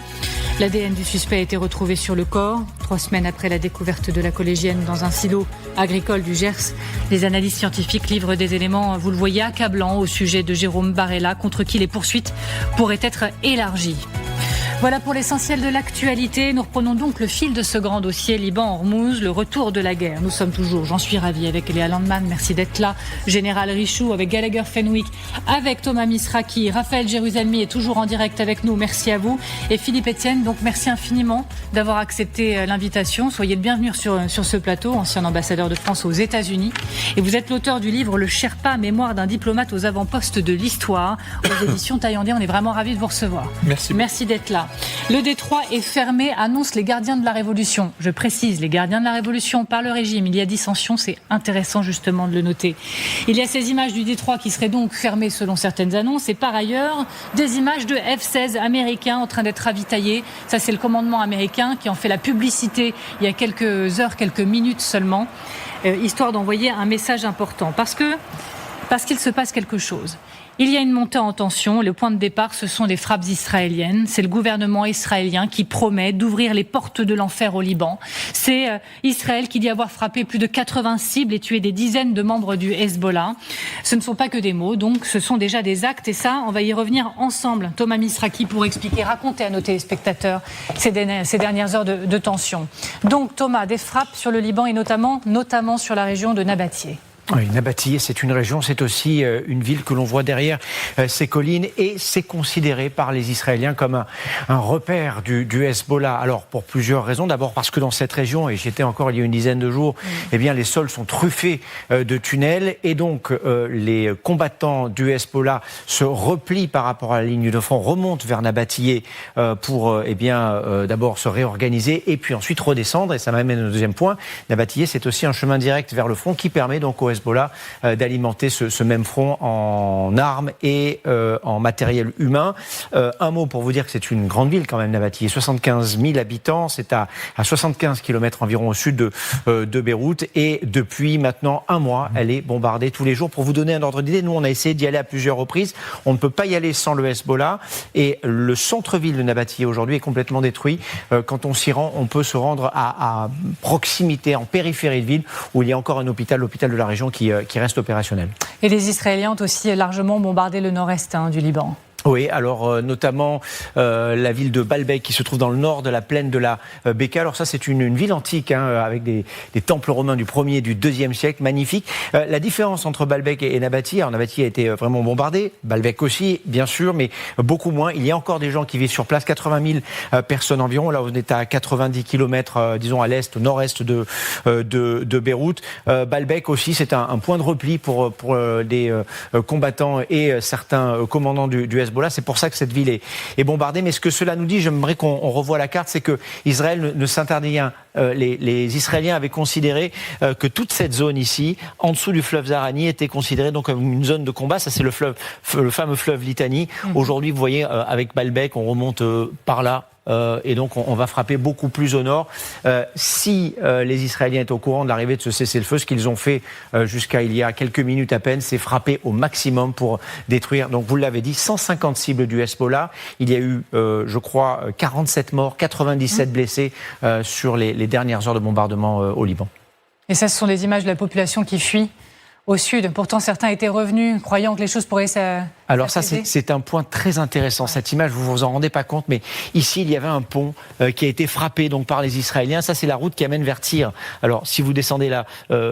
L'ADN du suspect a été retrouvé sur le corps. 3 semaines après la découverte de la collégienne dans un silo agricole du Gers, les analyses scientifiques livrent des éléments, vous le voyez, accablants au sujet de Jérôme Barella, contre qui les poursuites pourraient être élargies. Voilà pour l'essentiel de l'actualité. Nous reprenons donc le fil de ce grand dossier Liban-Hormuz, le retour de la guerre. Nous sommes toujours, j'en suis ravie, avec Léa Landman, merci d'être là, Général Richoux, avec Gallagher Fenwick, avec Thomas Misraki, Raphaël Jérusalemi est toujours en direct avec nous, merci à vous. Et Philippe Etienne, donc merci infiniment d'avoir accepté l'invitation. Soyez le bienvenu sur ce plateau, ancien ambassadeur de France aux États-Unis. Et vous êtes l'auteur du livre Le Sherpa, mémoire d'un diplomate aux avant-postes de l'histoire, aux éditions Taillandais. On est vraiment ravis de vous recevoir. Merci d'être là. Le détroit est fermé, annoncent les gardiens de la Révolution. Je précise, les gardiens de la Révolution par le régime. Il y a dissension, c'est intéressant justement de le noter. Il y a ces images du détroit qui seraient donc fermées selon certaines annonces et par ailleurs des images de F-16 américains en train d'être ravitaillés. Ça c'est le commandement américain qui en fait la publicité il y a quelques heures, quelques minutes seulement, histoire d'envoyer un message important. Parce qu'il se passe quelque chose. Il y a une montée en tension. Le point de départ, ce sont les frappes israéliennes. C'est le gouvernement israélien qui promet d'ouvrir les portes de l'enfer au Liban. C'est Israël qui dit avoir frappé plus de 80 cibles et tué des dizaines de membres du Hezbollah. Ce ne sont pas que des mots, donc ce sont déjà des actes. Et ça, on va y revenir ensemble. Thomas Misraki pour expliquer, raconter à nos téléspectateurs ces dernières heures de tension. Donc Thomas, des frappes sur le Liban et notamment sur la région de Nabattié. Oui, Nabattié, c'est une région, c'est aussi une ville que l'on voit derrière ces collines et c'est considéré par les Israéliens comme un repère du Hezbollah. Alors, pour plusieurs raisons. D'abord parce que dans cette région, et j'y étais encore il y a une dizaine de jours, eh bien, les sols sont truffés de tunnels et donc les combattants du Hezbollah se replient par rapport à la ligne de front, remontent vers Nabattié pour d'abord se réorganiser et puis ensuite redescendre. Et ça m'amène au deuxième point. Nabattié, c'est aussi un chemin direct vers le front qui permet donc au Hezbollah d'alimenter ce même front en armes et en matériel humain. Un mot pour vous dire que c'est une grande ville quand même, Nabattié, 75 000 habitants, c'est à 75 km environ au sud de Beyrouth et depuis maintenant un mois, elle est bombardée tous les jours. Pour vous donner un ordre d'idée, nous on a essayé d'y aller à plusieurs reprises, on ne peut pas y aller sans le Hezbollah et le centre-ville de Nabattié aujourd'hui est complètement détruit. Quand on s'y rend, on peut se rendre à proximité, en périphérie de ville, où il y a encore un hôpital, l'hôpital de la région qui reste opérationnel. Et les Israéliens ont aussi largement bombardé le nord-est du Liban. Oui, alors notamment la ville de Baalbek qui se trouve dans le nord de la plaine de la Beka. Alors ça c'est une ville antique avec des temples romains du 1er et du 2e siècle, magnifique. La différence entre Baalbek et Nabattié, alors Nabattié a été vraiment bombardé, Baalbek aussi bien sûr, mais beaucoup moins. Il y a encore des gens qui vivent sur place, 80 000 personnes environ. Là on est à 90 km disons à l'est, au nord-est de Beyrouth. Baalbek aussi c'est un point de repli pour les combattants et certains commandants du Hezbollah. Hezbollah. C'est pour ça que cette ville est bombardée. Mais ce que cela nous dit, j'aimerais qu'on revoie la carte, c'est que Israël ne s'interdit rien. Les Israéliens avaient considéré que toute cette zone ici, en dessous du fleuve Zahrani, était considérée donc comme une zone de combat. Ça, c'est le fameux fleuve Litani. Aujourd'hui, vous voyez, avec Baalbek, on remonte par là. Et donc on va frapper beaucoup plus au nord. Si les Israéliens étaient au courant de l'arrivée de ce cessez-le-feu, ce qu'ils ont fait jusqu'à il y a quelques minutes à peine, c'est frapper au maximum pour détruire, donc vous l'avez dit, 150 cibles du Hezbollah. Il y a eu, je crois, 47 morts, 97 blessés sur les dernières heures de bombardement au Liban. Et ça, ce sont des images de la population qui fuit au sud. Pourtant, certains étaient revenus, croyant que les choses pourraient s'apaiser. Alors ça, c'est un point très intéressant. Cette image, vous vous en rendez pas compte, mais ici, il y avait un pont qui a été frappé donc par les Israéliens. Ça, c'est la route qui amène vers Tyr. Alors, si vous descendez là,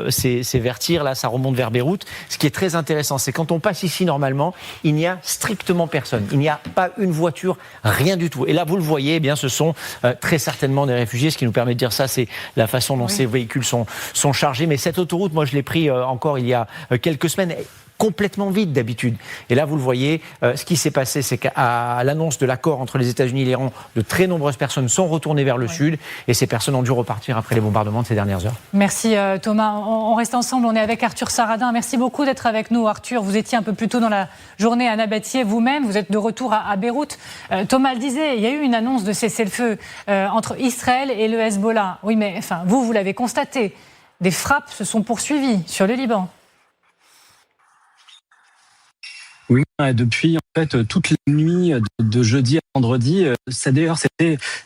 c'est vers Tyr. Là, ça remonte vers Beyrouth. Ce qui est très intéressant, c'est quand on passe ici, normalement, il n'y a strictement personne. Il n'y a pas une voiture, rien du tout. Et là, vous le voyez, eh bien, ce sont très certainement des réfugiés. Ce qui nous permet de dire ça, c'est la façon dont ces véhicules sont chargés. Mais cette autoroute, moi, je l'ai pris encore il y a quelques semaines, complètement vide d'habitude. Et là, vous le voyez, ce qui s'est passé, c'est qu'à l'annonce de l'accord entre les États-Unis et l'Iran, de très nombreuses personnes sont retournées vers le sud, et ces personnes ont dû repartir après les bombardements de ces dernières heures. Merci Thomas. On reste ensemble, on est avec Arthur Saradin. Merci beaucoup d'être avec nous, Arthur. Vous étiez un peu plus tôt dans la journée à Nabatieh vous-même, vous êtes de retour à Beyrouth. Thomas le disait, il y a eu une annonce de cessez-le-feu entre Israël et le Hezbollah. Oui, mais enfin, vous l'avez constaté, des frappes se sont poursuivies sur le Liban. Oui, depuis en fait toute la nuit de jeudi à vendredi, c'était,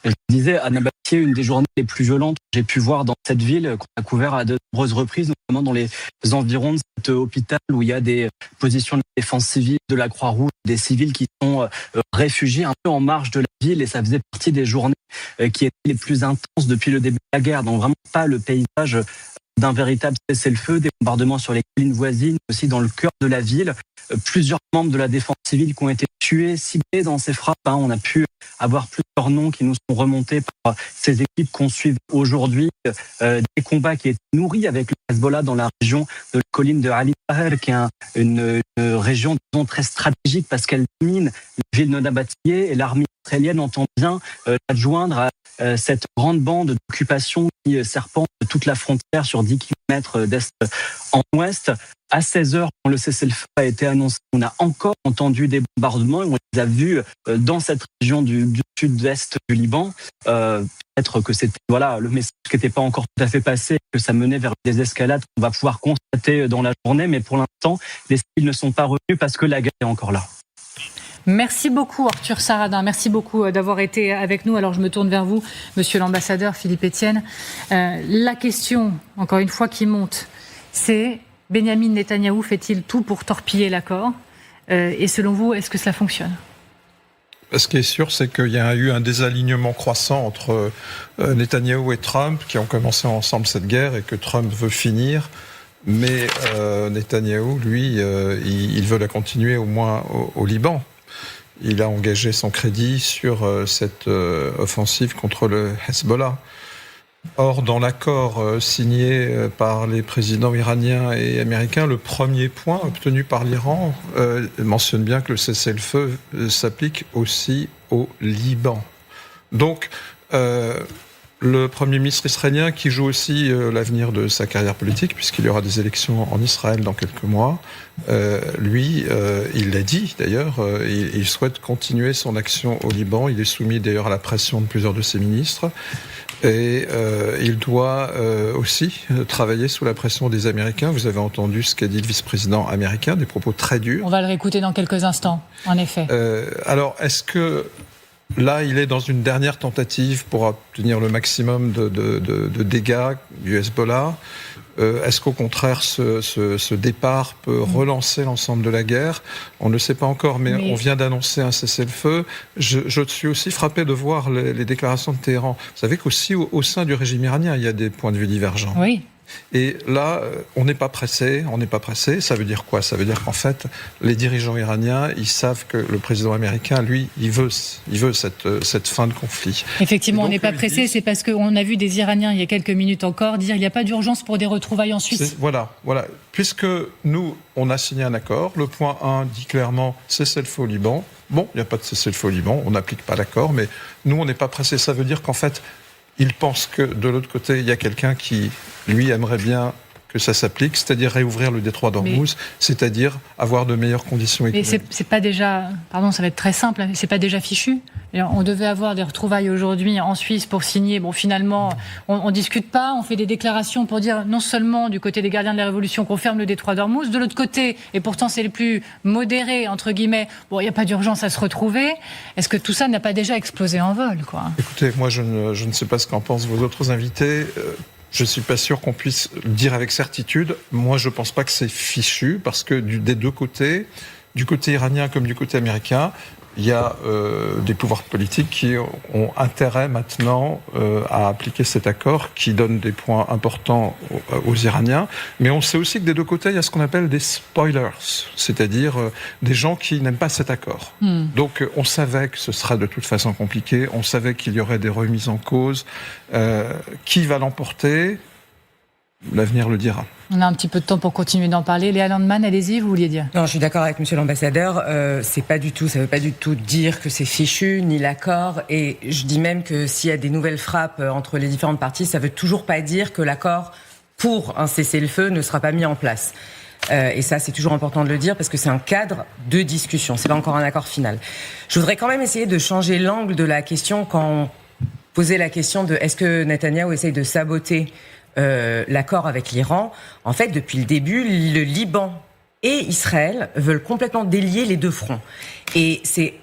je disais, à Nabatieh, une des journées les plus violentes que j'ai pu voir dans cette ville, qu'on a couvert à de nombreuses reprises, notamment dans les environs de cet hôpital où il y a des positions de défense civile de la Croix-Rouge, des civils qui sont réfugiés un peu en marge de la ville, et ça faisait partie des journées qui étaient les plus intenses depuis le début de la guerre. Donc vraiment pas le paysage d'un véritable cessez-le-feu, des bombardements sur les collines voisines, aussi dans le cœur de la ville. Plusieurs membres de la défense civile qui ont été tués, ciblés dans ces frappes. On a pu avoir plusieurs noms qui nous sont remontés par ces équipes qu'on suit aujourd'hui. Des combats qui étaient nourris avec le Hezbollah dans la région de la colline de Ali Tahrir, qui est une région disons, très stratégique parce qu'elle domine la ville de Nabatieh, et l'armée israélienne entend bien l'adjoindre à cette grande bande d'occupation qui serpente toute la frontière sur 10 km d'est en ouest. À 16h, quand le cessez-le-feu a été annoncé, on a encore entendu des bombardements et on les a vus dans cette région du sud-est du Liban. Peut-être que c'était le message qui n'était pas encore tout à fait passé, que ça menait vers des escalades qu'on va pouvoir constater dans la journée, mais pour l'instant, les civils ne sont pas revenus parce que la guerre est encore là. Merci beaucoup Arthur Saradin, merci beaucoup d'avoir été avec nous. Alors je me tourne vers vous, monsieur l'ambassadeur Philippe Etienne. La question, encore une fois, qui monte, c'est Benyamin Netanyahou fait-il tout pour torpiller l'accord ? Et selon vous, est-ce que cela fonctionne ? Ce qui est sûr, c'est qu'il y a eu un désalignement croissant entre Netanyahou et Trump, qui ont commencé ensemble cette guerre et que Trump veut finir. Mais Netanyahou, lui, il veut la continuer au moins au Liban. Il a engagé son crédit sur cette offensive contre le Hezbollah. Or, dans l'accord signé par les présidents iraniens et américains, le premier point obtenu par l'Iran mentionne bien que le cessez-le-feu s'applique aussi au Liban. Donc, le Premier ministre israélien, qui joue aussi l'avenir de sa carrière politique, puisqu'il y aura des élections en Israël dans quelques mois, lui, il l'a dit d'ailleurs, il souhaite continuer son action au Liban. Il est soumis d'ailleurs à la pression de plusieurs de ses ministres. Et il doit aussi travailler sous la pression des Américains. Vous avez entendu ce qu'a dit le vice-président américain, des propos très durs. On va le réécouter dans quelques instants, en effet. Alors, est-ce que là, il est dans une dernière tentative pour obtenir le maximum de dégâts du Hezbollah ? Est-ce qu'au contraire, ce départ peut relancer l'ensemble de la guerre ? On ne le sait pas encore, mais on vient d'annoncer un cessez-le-feu. Je suis aussi frappé de voir les déclarations de Téhéran. Vous savez qu'aussi au sein du régime iranien, il y a des points de vue divergents. Oui. Et là, on n'est pas pressé. Ça veut dire quoi ? Ça veut dire qu'en fait, les dirigeants iraniens, ils savent que le président américain, lui, il veut cette fin de conflit. Effectivement, on n'est pas pressé. C'est parce qu'on a vu des Iraniens, il y a quelques minutes encore, dire qu'il n'y a pas d'urgence pour des retrouvailles en Suisse. Voilà. Puisque nous, on a signé un accord, le point 1 dit clairement cessez-le-feu au Liban. bon, il n'y a pas de cessez-le-feu au Liban, on n'applique pas l'accord, mais nous, on n'est pas pressés. Ça veut dire qu'en fait, ils pensent que de l'autre côté, il y a quelqu'un qui, lui, aimerait bien que ça s'applique, c'est-à-dire réouvrir le détroit d'Ormuz, c'est-à-dire avoir de meilleures conditions économiques. Mais c'est pas déjà, pardon, ça va être très simple, c'est pas déjà fichu. On devait avoir des retrouvailles aujourd'hui en Suisse pour signer. Bon, finalement, on discute pas, on fait des déclarations pour dire non seulement du côté des gardiens de la Révolution qu'on ferme le détroit d'Ormuz, de l'autre côté, et pourtant c'est les plus modérés, entre guillemets, bon, il n'y a pas d'urgence à se retrouver. Est-ce que tout ça n'a pas déjà explosé en vol, quoi ? Écoutez, moi je ne sais pas ce qu'en pensent vos autres invités. Je ne suis pas sûr qu'on puisse le dire avec certitude. Moi, je ne pense pas que c'est fichu, parce que des deux côtés, du côté iranien comme du côté américain, il y a des pouvoirs politiques qui ont intérêt maintenant à appliquer cet accord, qui donne des points importants aux Iraniens. Mais on sait aussi que des deux côtés, il y a ce qu'on appelle des spoilers, c'est-à-dire des gens qui n'aiment pas cet accord. Donc on savait que ce serait de toute façon compliqué, on savait qu'il y aurait des remises en cause. Qui va l'emporter ? L'avenir le dira. On a un petit peu de temps pour continuer d'en parler. Léa Landman, allez-y, vous vouliez dire ? Non, je suis d'accord avec Monsieur l'ambassadeur. Ça veut pas du tout dire que c'est fichu, ni l'accord. Et je dis même que s'il y a des nouvelles frappes entre les différentes parties, ça veut toujours pas dire que l'accord pour un cessez-le-feu ne sera pas mis en place. Et ça, c'est toujours important de le dire parce que c'est un cadre de discussion. C'est pas encore un accord final. Je voudrais quand même essayer de changer l'angle de la question quand on posait la question de est-ce que Netanyahou essaye de saboter l'accord avec l'Iran. En fait, depuis le début, le Liban et Israël veulent complètement délier les deux fronts. Et c'est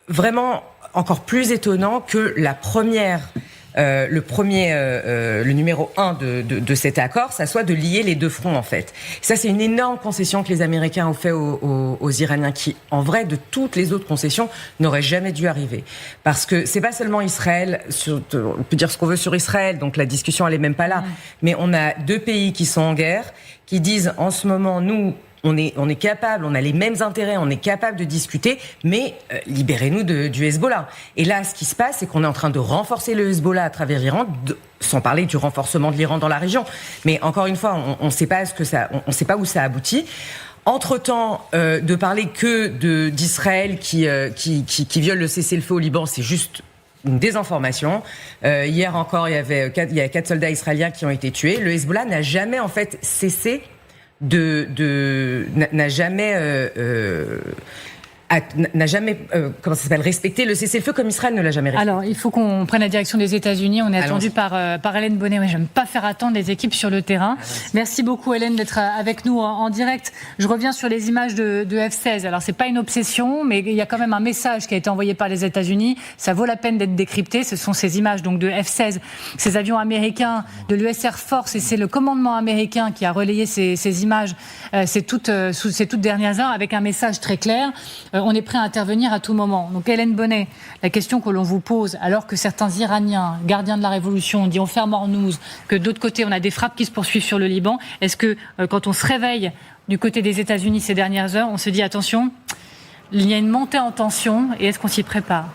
vraiment encore plus étonnant que le numéro 1 de cet accord, ça soit de lier les deux fronts, en fait. Ça, c'est une énorme concession que les Américains ont fait aux Iraniens, qui, en vrai, de toutes les autres concessions, n'auraient jamais dû arriver. Parce que c'est pas seulement Israël, on peut dire ce qu'on veut sur Israël, donc la discussion, elle est même pas là. Mais on a deux pays qui sont en guerre, qui disent, en ce moment, nous, on est capable, on a les mêmes intérêts, on est capable de discuter, mais libérez-nous du Hezbollah. Et là, ce qui se passe, c'est qu'on est en train de renforcer le Hezbollah à travers l'Iran, sans parler du renforcement de l'Iran dans la région. Mais encore une fois, on ne sait pas on sait pas où ça aboutit. Entre-temps, de parler que d'Israël qui viole le cessez-le-feu au Liban, c'est juste une désinformation. Hier encore, il y a 4 soldats israéliens qui ont été tués. Le Hezbollah n'a jamais en fait cessé n'a jamais respecté le cessez-le-feu comme Israël ne l'a jamais respecté. Alors, il faut qu'on prenne la direction des États-Unis. On est attendu par Hélène Bonnet. Oui, j'aime pas faire attendre les équipes sur le terrain. Merci beaucoup, Hélène, d'être avec nous en direct. Je reviens sur les images de F-16. Alors, c'est pas une obsession, mais il y a quand même un message qui a été envoyé par les États-Unis. Ça vaut la peine d'être décrypté. Ce sont ces images donc de F-16, ces avions américains de l'US Air Force, et c'est le commandement américain qui a relayé ces images ces toutes dernières heures avec un message très clair. On est prêt à intervenir à tout moment. Donc Hélène Bonnet, la question que l'on vous pose, alors que certains Iraniens, gardiens de la Révolution, disent on ferme Ormuz, que de l'autre côté on a des frappes qui se poursuivent sur le Liban, est-ce que quand on se réveille du côté des États-Unis ces dernières heures, on se dit attention, il y a une montée en tension et est-ce qu'on s'y prépare ?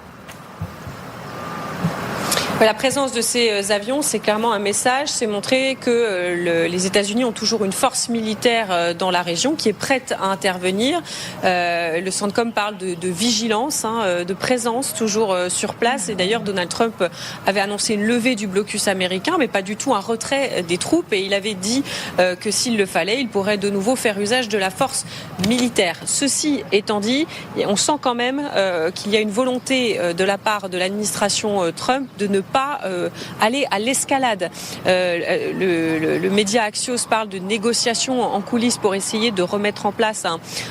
La présence de ces avions, c'est clairement un message. C'est montrer que les États-Unis ont toujours une force militaire dans la région qui est prête à intervenir. Le CENTCOM parle de vigilance, de présence toujours sur place. Et d'ailleurs, Donald Trump avait annoncé une levée du blocus américain, mais pas du tout un retrait des troupes. Et il avait dit que s'il le fallait, il pourrait de nouveau faire usage de la force militaire. Ceci étant dit, on sent quand même qu'il y a une volonté de la part de l'administration Trump de ne pas aller à l'escalade. Le média Axios parle de négociations en coulisses pour essayer de remettre en place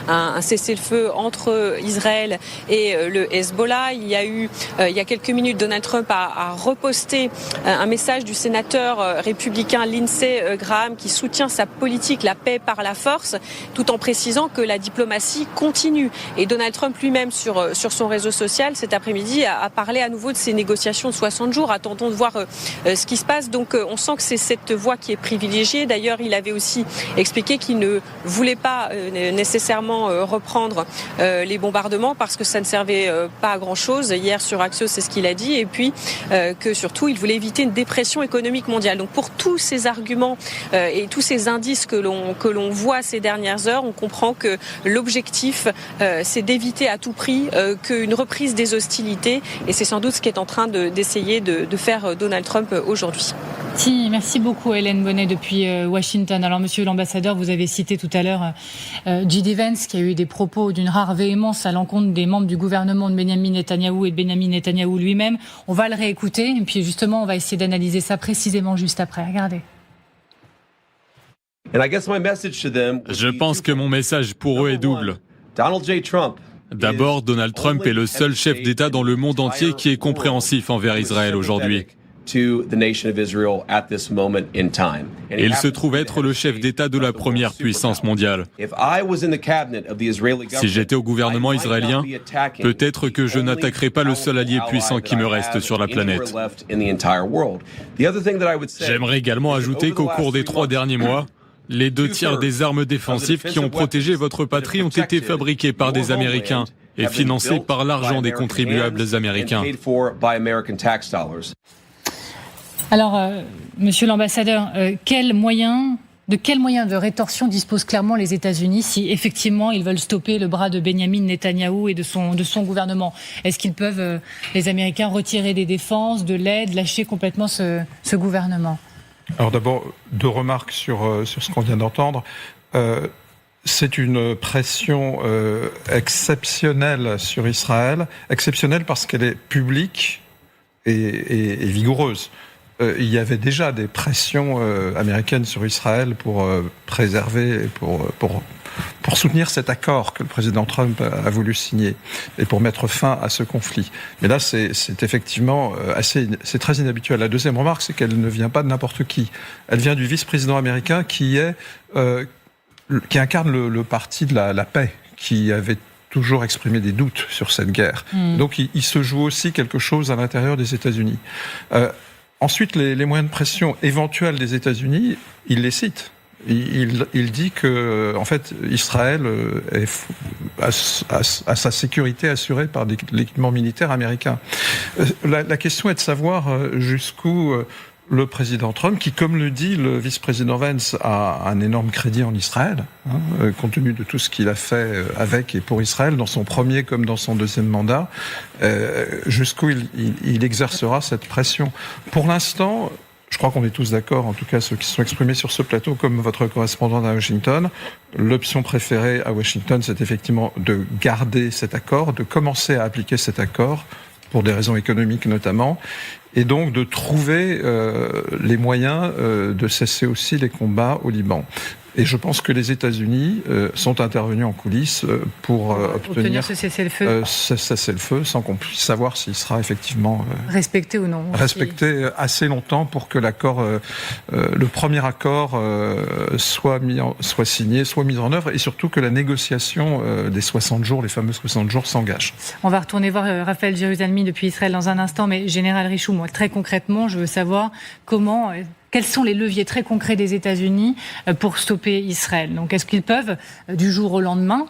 un cessez-le-feu entre Israël et le Hezbollah. Il y a quelques minutes, Donald Trump a reposté un message du sénateur républicain Lindsey Graham qui soutient sa politique, la paix par la force, tout en précisant que la diplomatie continue. Et Donald Trump lui-même sur son réseau social cet après-midi a parlé à nouveau de ces négociations de 60 jours jours. Attendons de voir ce qui se passe. Donc on sent que c'est cette voie qui est privilégiée. D'ailleurs, il avait aussi expliqué qu'il ne voulait pas nécessairement reprendre les bombardements parce que ça ne servait pas à grand-chose. Hier sur Axios, c'est ce qu'il a dit. Et puis que surtout, il voulait éviter une dépression économique mondiale. Donc pour tous ces arguments et tous ces indices que l'on voit ces dernières heures, on comprend que l'objectif, c'est d'éviter à tout prix qu'une reprise des hostilités. Et c'est sans doute ce qu'est en train d'essayer de faire Donald Trump aujourd'hui. Merci beaucoup Hélène Bonnet depuis Washington. Alors monsieur l'ambassadeur, vous avez cité tout à l'heure J.D. Vance qui a eu des propos d'une rare véhémence à l'encontre des membres du gouvernement de Benyamin Netanyahou et de Benyamin Netanyahou lui-même. On va le réécouter et puis justement on va essayer d'analyser ça précisément juste après. Regardez. Je pense que mon message pour eux est double. D'abord, Donald Trump est le seul chef d'État dans le monde entier qui est compréhensif envers Israël aujourd'hui. Il se trouve être le chef d'État de la première puissance mondiale. Si j'étais au gouvernement israélien, peut-être que je n'attaquerais pas le seul allié puissant qui me reste sur la planète. J'aimerais également ajouter qu'au cours des 3 derniers mois, les 2 tiers des armes défensives qui ont protégé votre patrie ont été fabriquées par des Américains et financées par l'argent des contribuables américains. Alors, monsieur l'ambassadeur, de quels moyens de rétorsion disposent clairement les États-Unis si effectivement ils veulent stopper le bras de Benyamin Netanyahou et de son gouvernement? Est-ce qu'ils peuvent, les Américains, retirer des défenses, de l'aide, lâcher complètement ce gouvernement? Alors d'abord, 2 remarques sur ce qu'on vient d'entendre. C'est une pression exceptionnelle sur Israël, exceptionnelle parce qu'elle est publique et vigoureuse. Il y avait déjà des pressions américaines sur Israël pour préserver et pour soutenir cet accord que le président Trump a voulu signer et pour mettre fin à ce conflit. Mais là, c'est effectivement c'est très inhabituel. La deuxième remarque, c'est qu'elle ne vient pas de n'importe qui. Elle vient du vice-président américain qui incarne le parti de la paix, qui avait toujours exprimé des doutes sur cette guerre. Donc, il se joue aussi quelque chose à l'intérieur des États-Unis. Ensuite, les moyens de pression éventuels des États-Unis, il les cite. Il dit que, en fait, Israël a sa sécurité assurée par l'équipement militaire américain. La question est de savoir jusqu'où le président Trump, qui, comme le dit le vice-président Vance, a un énorme crédit en Israël, compte tenu de tout ce qu'il a fait avec et pour Israël, dans son premier comme dans son deuxième mandat, jusqu'où il exercera cette pression. Pour l'instant, je crois qu'on est tous d'accord, en tout cas ceux qui se sont exprimés sur ce plateau, comme votre correspondant à Washington. L'option préférée à Washington, c'est effectivement de garder cet accord, de commencer à appliquer cet accord, pour des raisons économiques notamment, et donc de trouver les moyens de cesser aussi les combats au Liban. Et je pense que les États-Unis sont intervenus en coulisses pour obtenir ce cessez-le-feu, sans qu'on puisse savoir s'il sera effectivement respecté ou non. Respecté assez longtemps pour que l'accord, le premier accord, soit signé, soit mis en œuvre, et surtout que la négociation des 60 jours, les fameux 60 jours, s'engage. On va retourner voir Raphaël Jérusalemi depuis Israël dans un instant, mais Général Richoux, moi, très concrètement, je veux savoir quels sont les leviers très concrets des États-Unis pour stopper Israël? Donc, est-ce qu'ils peuvent, du jour au lendemain,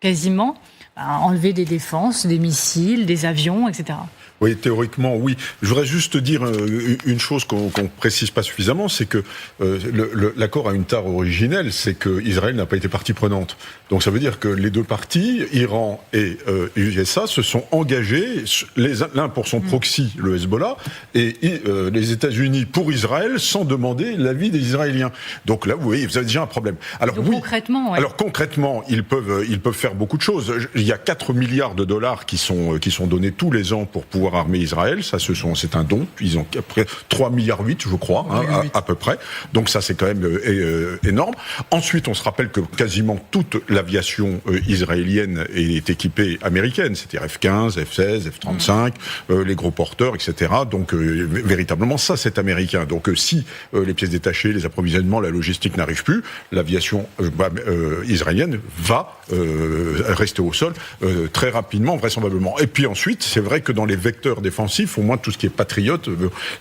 quasiment, enlever des défenses, des missiles, des avions, etc.? Oui, théoriquement, oui. Je voudrais juste dire une chose qu'on précise pas suffisamment, c'est que l'accord a une tare originelle, c'est que Israël n'a pas été partie prenante. Donc ça veut dire que les 2 parties, Iran et USA, se sont engagés, l'un pour son proxy, le Hezbollah, et les États-Unis pour Israël, sans demander l'avis des Israéliens. Donc là, vous voyez, vous avez déjà un problème. Alors donc, concrètement, ouais. Alors concrètement, ils peuvent faire beaucoup de choses. Il y a 4 milliards de dollars qui sont donnés tous les ans pour pouvoir armer Israël, c'est un don. Ils ont après 3,8 milliards, je crois, à peu près. Donc ça, c'est quand même énorme. Ensuite, on se rappelle que quasiment toute l'aviation israélienne est équipée américaine. C'était F-15, F-16, F-35, les gros porteurs, etc. Donc véritablement, ça, c'est américain. Donc si les pièces détachées, les approvisionnements, la logistique n'arrivent plus, l'aviation israélienne va rester au sol très rapidement, vraisemblablement. Et puis ensuite, c'est vrai que dans les vecteurs défensifs, au moins tout ce qui est patriote,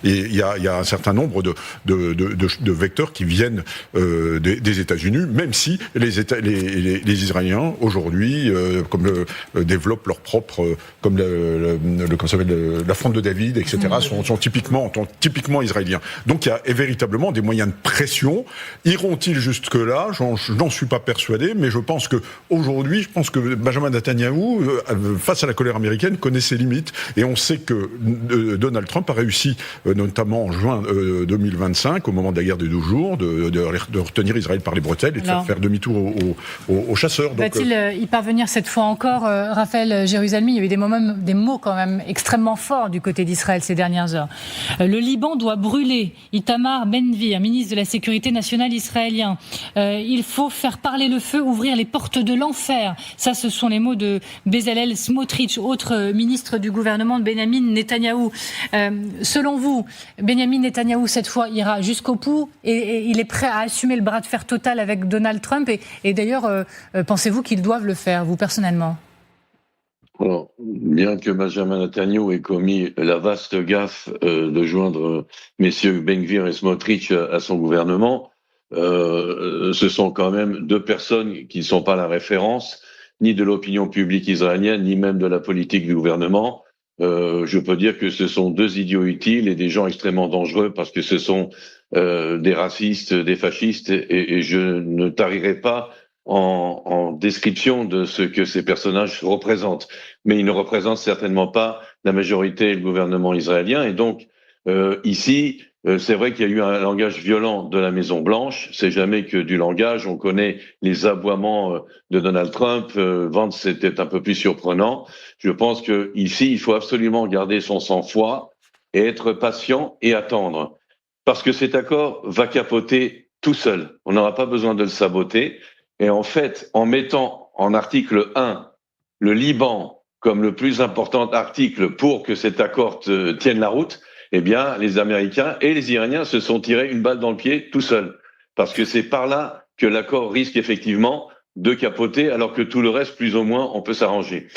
il y a un certain nombre de vecteurs qui viennent des États-Unis, même si les Israéliens aujourd'hui développent leur propre, comme comment ça s'appelle, la fronde de David, etc. sont typiquement israéliens. Donc il y a véritablement des moyens de pression. Iront-ils jusque-là ? Je n'en suis pas persuadé, mais je pense que Benjamin Netanyahou, face à la colère américaine, connaît ses limites. Et on sait que Donald Trump a réussi, notamment en juin 2025, au moment de la guerre des 12 jours, de retenir Israël par les bretelles et de faire demi-tour aux chasseurs. Va-t-il y parvenir cette fois encore, Raphaël Jérusalemi? Il y a eu des mots quand même extrêmement forts du côté d'Israël ces dernières heures. Le Liban doit brûler. Itamar Ben-Gvir, ministre de la Sécurité nationale israélien. Il faut faire parler le feu, ouvrir les portes de l'enfer. Ça, ce sont les mots de Bezalel Smotrich, autre ministre du gouvernement de Benyamin Netanyahou. Selon vous, Benyamin Netanyahou, cette fois, ira jusqu'au bout et il est prêt à assumer le bras de fer total avec Donald Trump et d'ailleurs, pensez-vous qu'ils doivent le faire, vous, personnellement? Alors, bien que Benjamin Netanyahou ait commis la vaste gaffe de joindre messieurs Ben-Gvir et Smotrich à son gouvernement, ce sont quand même deux personnes qui ne sont pas la référence, ni de l'opinion publique israélienne, ni même de la politique du gouvernement. Je peux dire que ce sont deux idiots utiles et des gens extrêmement dangereux parce que ce sont des racistes, des fascistes, et je ne tarirai pas en description de ce que ces personnages représentent. Mais ils ne représentent certainement pas la majorité et le gouvernement israélien. Et donc, ici, c'est vrai qu'il y a eu un langage violent de la Maison-Blanche. C'est jamais que du langage. On connaît les aboiements de Donald Trump. Vance, c'était un peu plus surprenant. Je pense que ici, il faut absolument garder son sang-froid et être patient et attendre. Parce que cet accord va capoter tout seul. On n'aura pas besoin de le saboter. Et en fait, en mettant en article 1 le Liban comme le plus important article pour que cet accord tienne la route, eh bien, les Américains et les Iraniens se sont tirés une balle dans le pied tout seuls. Parce que c'est par là que l'accord risque effectivement de capoter, alors que tout le reste, plus ou moins, on peut s'arranger.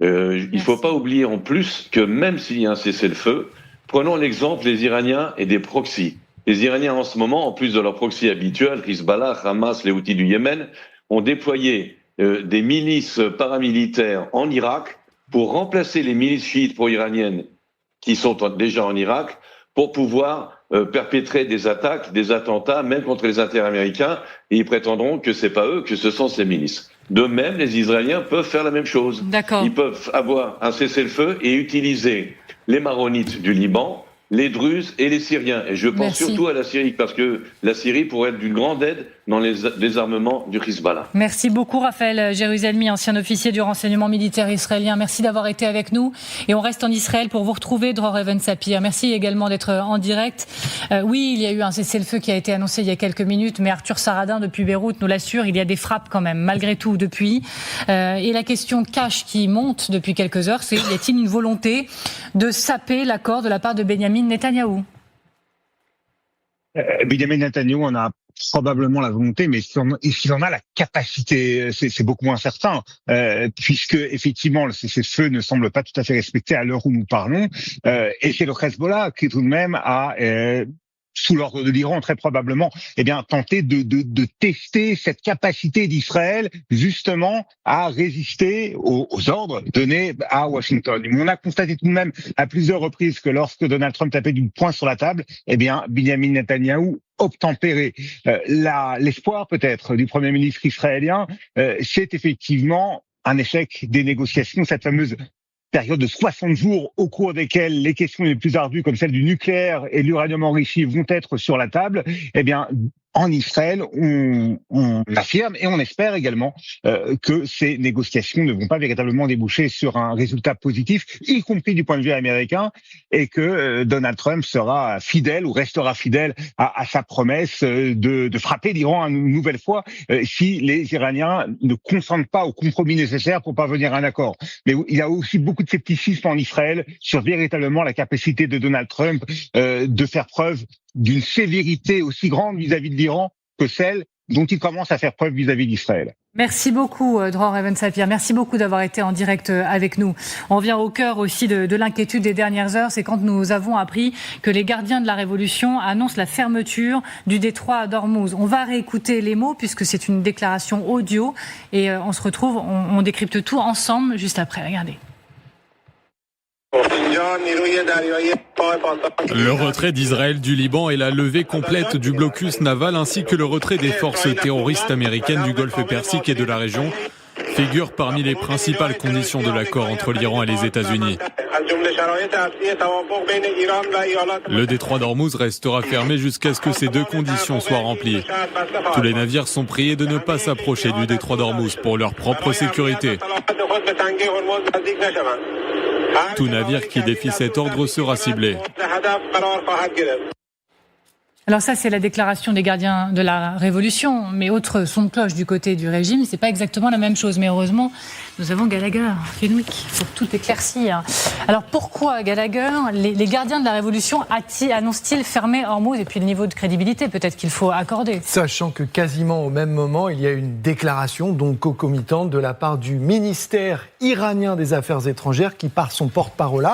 Il ne faut pas oublier en plus que même s'il y a un cessez-le-feu, prenons l'exemple des Iraniens et des proxys. Les Iraniens, en ce moment, en plus de leurs proxys habituels, Hezbollah, Hamas, les Houthis du Yémen, ont déployé des milices paramilitaires en Irak pour remplacer les milices chiites pro-iraniennes qui sont déjà en Irak, pour pouvoir perpétrer des attaques, des attentats, même contre les intérêts américains, et ils prétendront que c'est pas eux, que ce sont ces milices. De même, les Israéliens peuvent faire la même chose. D'accord. Ils peuvent avoir un cessez-le-feu et utiliser les Maronites du Liban, les Druzes et les Syriens. Et je pense surtout à la Syrie, parce que la Syrie pourrait être d'une grande aide dans les désarmements du Hezbollah. Merci beaucoup, Raphaël Jérusalemi, ancien officier du renseignement militaire israélien. Merci d'avoir été avec nous. Et on reste en Israël pour vous retrouver, Dror Even-Sapir. Merci également d'être en direct. Oui, il y a eu un cessez-le-feu qui a été annoncé il y a quelques minutes, mais Arthur Saradin, depuis Beyrouth, nous l'assure, il y a des frappes quand même, malgré tout, depuis. Et la question cash qui monte depuis quelques heures, c'est: y a-t-il une volonté de saper l'accord de la part de Benyamin Netanyahou? Benyamin Netanyahou en a probablement la volonté, mais s'il en a la capacité, c'est beaucoup moins certain, puisque effectivement le cessez-le-feu ne semble pas tout à fait respecté à l'heure où nous parlons, et c'est le Hezbollah qui tout de même a sous l'ordre de l'Iran, très probablement, tenter de tester cette capacité d'Israël, justement, à résister aux ordres donnés à Washington. Mais on a constaté tout de même à plusieurs reprises que lorsque Donald Trump tapait du poing sur la table, Benyamin Netanyahou obtempérait. L'espoir, peut-être, du Premier ministre israélien, c'est effectivement un échec des négociations, cette fameuse période de 60 jours au cours desquels les questions les plus ardues, comme celle du nucléaire et de l'uranium enrichi, vont être sur la table. En Israël, on affirme et on espère également que ces négociations ne vont pas véritablement déboucher sur un résultat positif, y compris du point de vue américain, et que Donald Trump sera fidèle ou restera fidèle à sa promesse de frapper l'Iran une nouvelle fois si les Iraniens ne consentent pas au compromis nécessaire pour parvenir à un accord. Mais il y a aussi beaucoup de scepticisme en Israël sur véritablement la capacité de Donald Trump de faire preuve d'une sévérité aussi grande vis-à-vis de l'Iran que celle dont il commence à faire preuve vis-à-vis d'Israël. Merci beaucoup, Dror Even-Sapir. Merci beaucoup d'avoir été en direct avec nous. On vient au cœur aussi de l'inquiétude des dernières heures. C'est quand nous avons appris que les gardiens de la Révolution annoncent la fermeture du détroit d'Ormuz. On va réécouter les mots puisque c'est une déclaration audio et on se retrouve, on décrypte tout ensemble juste après. Regardez. Le retrait d'Israël du Liban et la levée complète du blocus naval ainsi que le retrait des forces terroristes américaines du Golfe Persique et de la région figurent parmi les principales conditions de l'accord entre l'Iran et les États-Unis. Le détroit d'Ormuz restera fermé jusqu'à ce que ces deux conditions soient remplies. Tous les navires sont priés de ne pas s'approcher du détroit d'Ormuz pour leur propre sécurité. Tout navire qui défie cet ordre sera ciblé. Alors ça, c'est la déclaration des gardiens de la Révolution, mais autre son de cloche du côté du régime, c'est pas exactement la même chose. Mais heureusement, nous avons Gallagher, Fenwick, pour tout éclaircir. Alors pourquoi Gallagher, les gardiens de la Révolution annoncent-ils fermer Ormuz? Et puis le niveau de crédibilité, peut-être qu'il faut accorder. Sachant que quasiment au même moment, il y a une déclaration, donc concomitante, de la part du ministère iranien des Affaires étrangères, qui par son porte-parole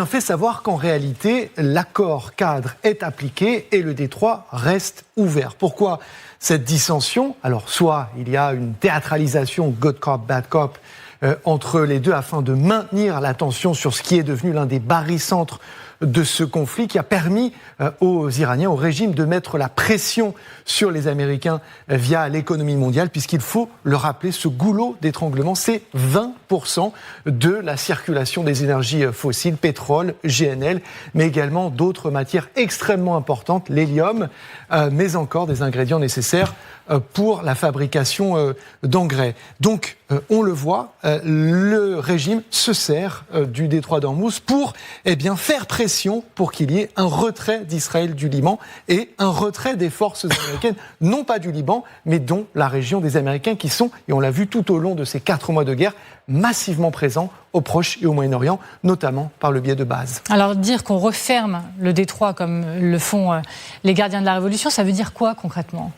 fait savoir qu'en réalité, l'accord cadre est appliqué et le détroit reste ouvert. Pourquoi cette dissension? Alors, soit il y a une théâtralisation good cop, bad cop entre les deux afin de maintenir l'attention sur ce qui est devenu l'un des barycentres de ce conflit qui a permis aux Iraniens, au régime, de mettre la pression sur les Américains via l'économie mondiale, puisqu'il faut le rappeler, ce goulot d'étranglement, c'est 20% de la circulation des énergies fossiles, pétrole, GNL, mais également d'autres matières extrêmement importantes, l'hélium, mais encore des ingrédients nécessaires pour la fabrication d'engrais. Donc, on le voit, le régime se sert du détroit d'Ormuz pour faire pression pour qu'il y ait un retrait d'Israël du Liban et un retrait des forces américaines, non pas du Liban, mais dont la région des Américains qui sont, et on l'a vu tout au long de ces 4 mois de guerre, massivement présents au Proche et au Moyen-Orient, notamment par le biais de bases. Alors dire qu'on referme le détroit comme le font les gardiens de la Révolution, ça veut dire quoi concrètement?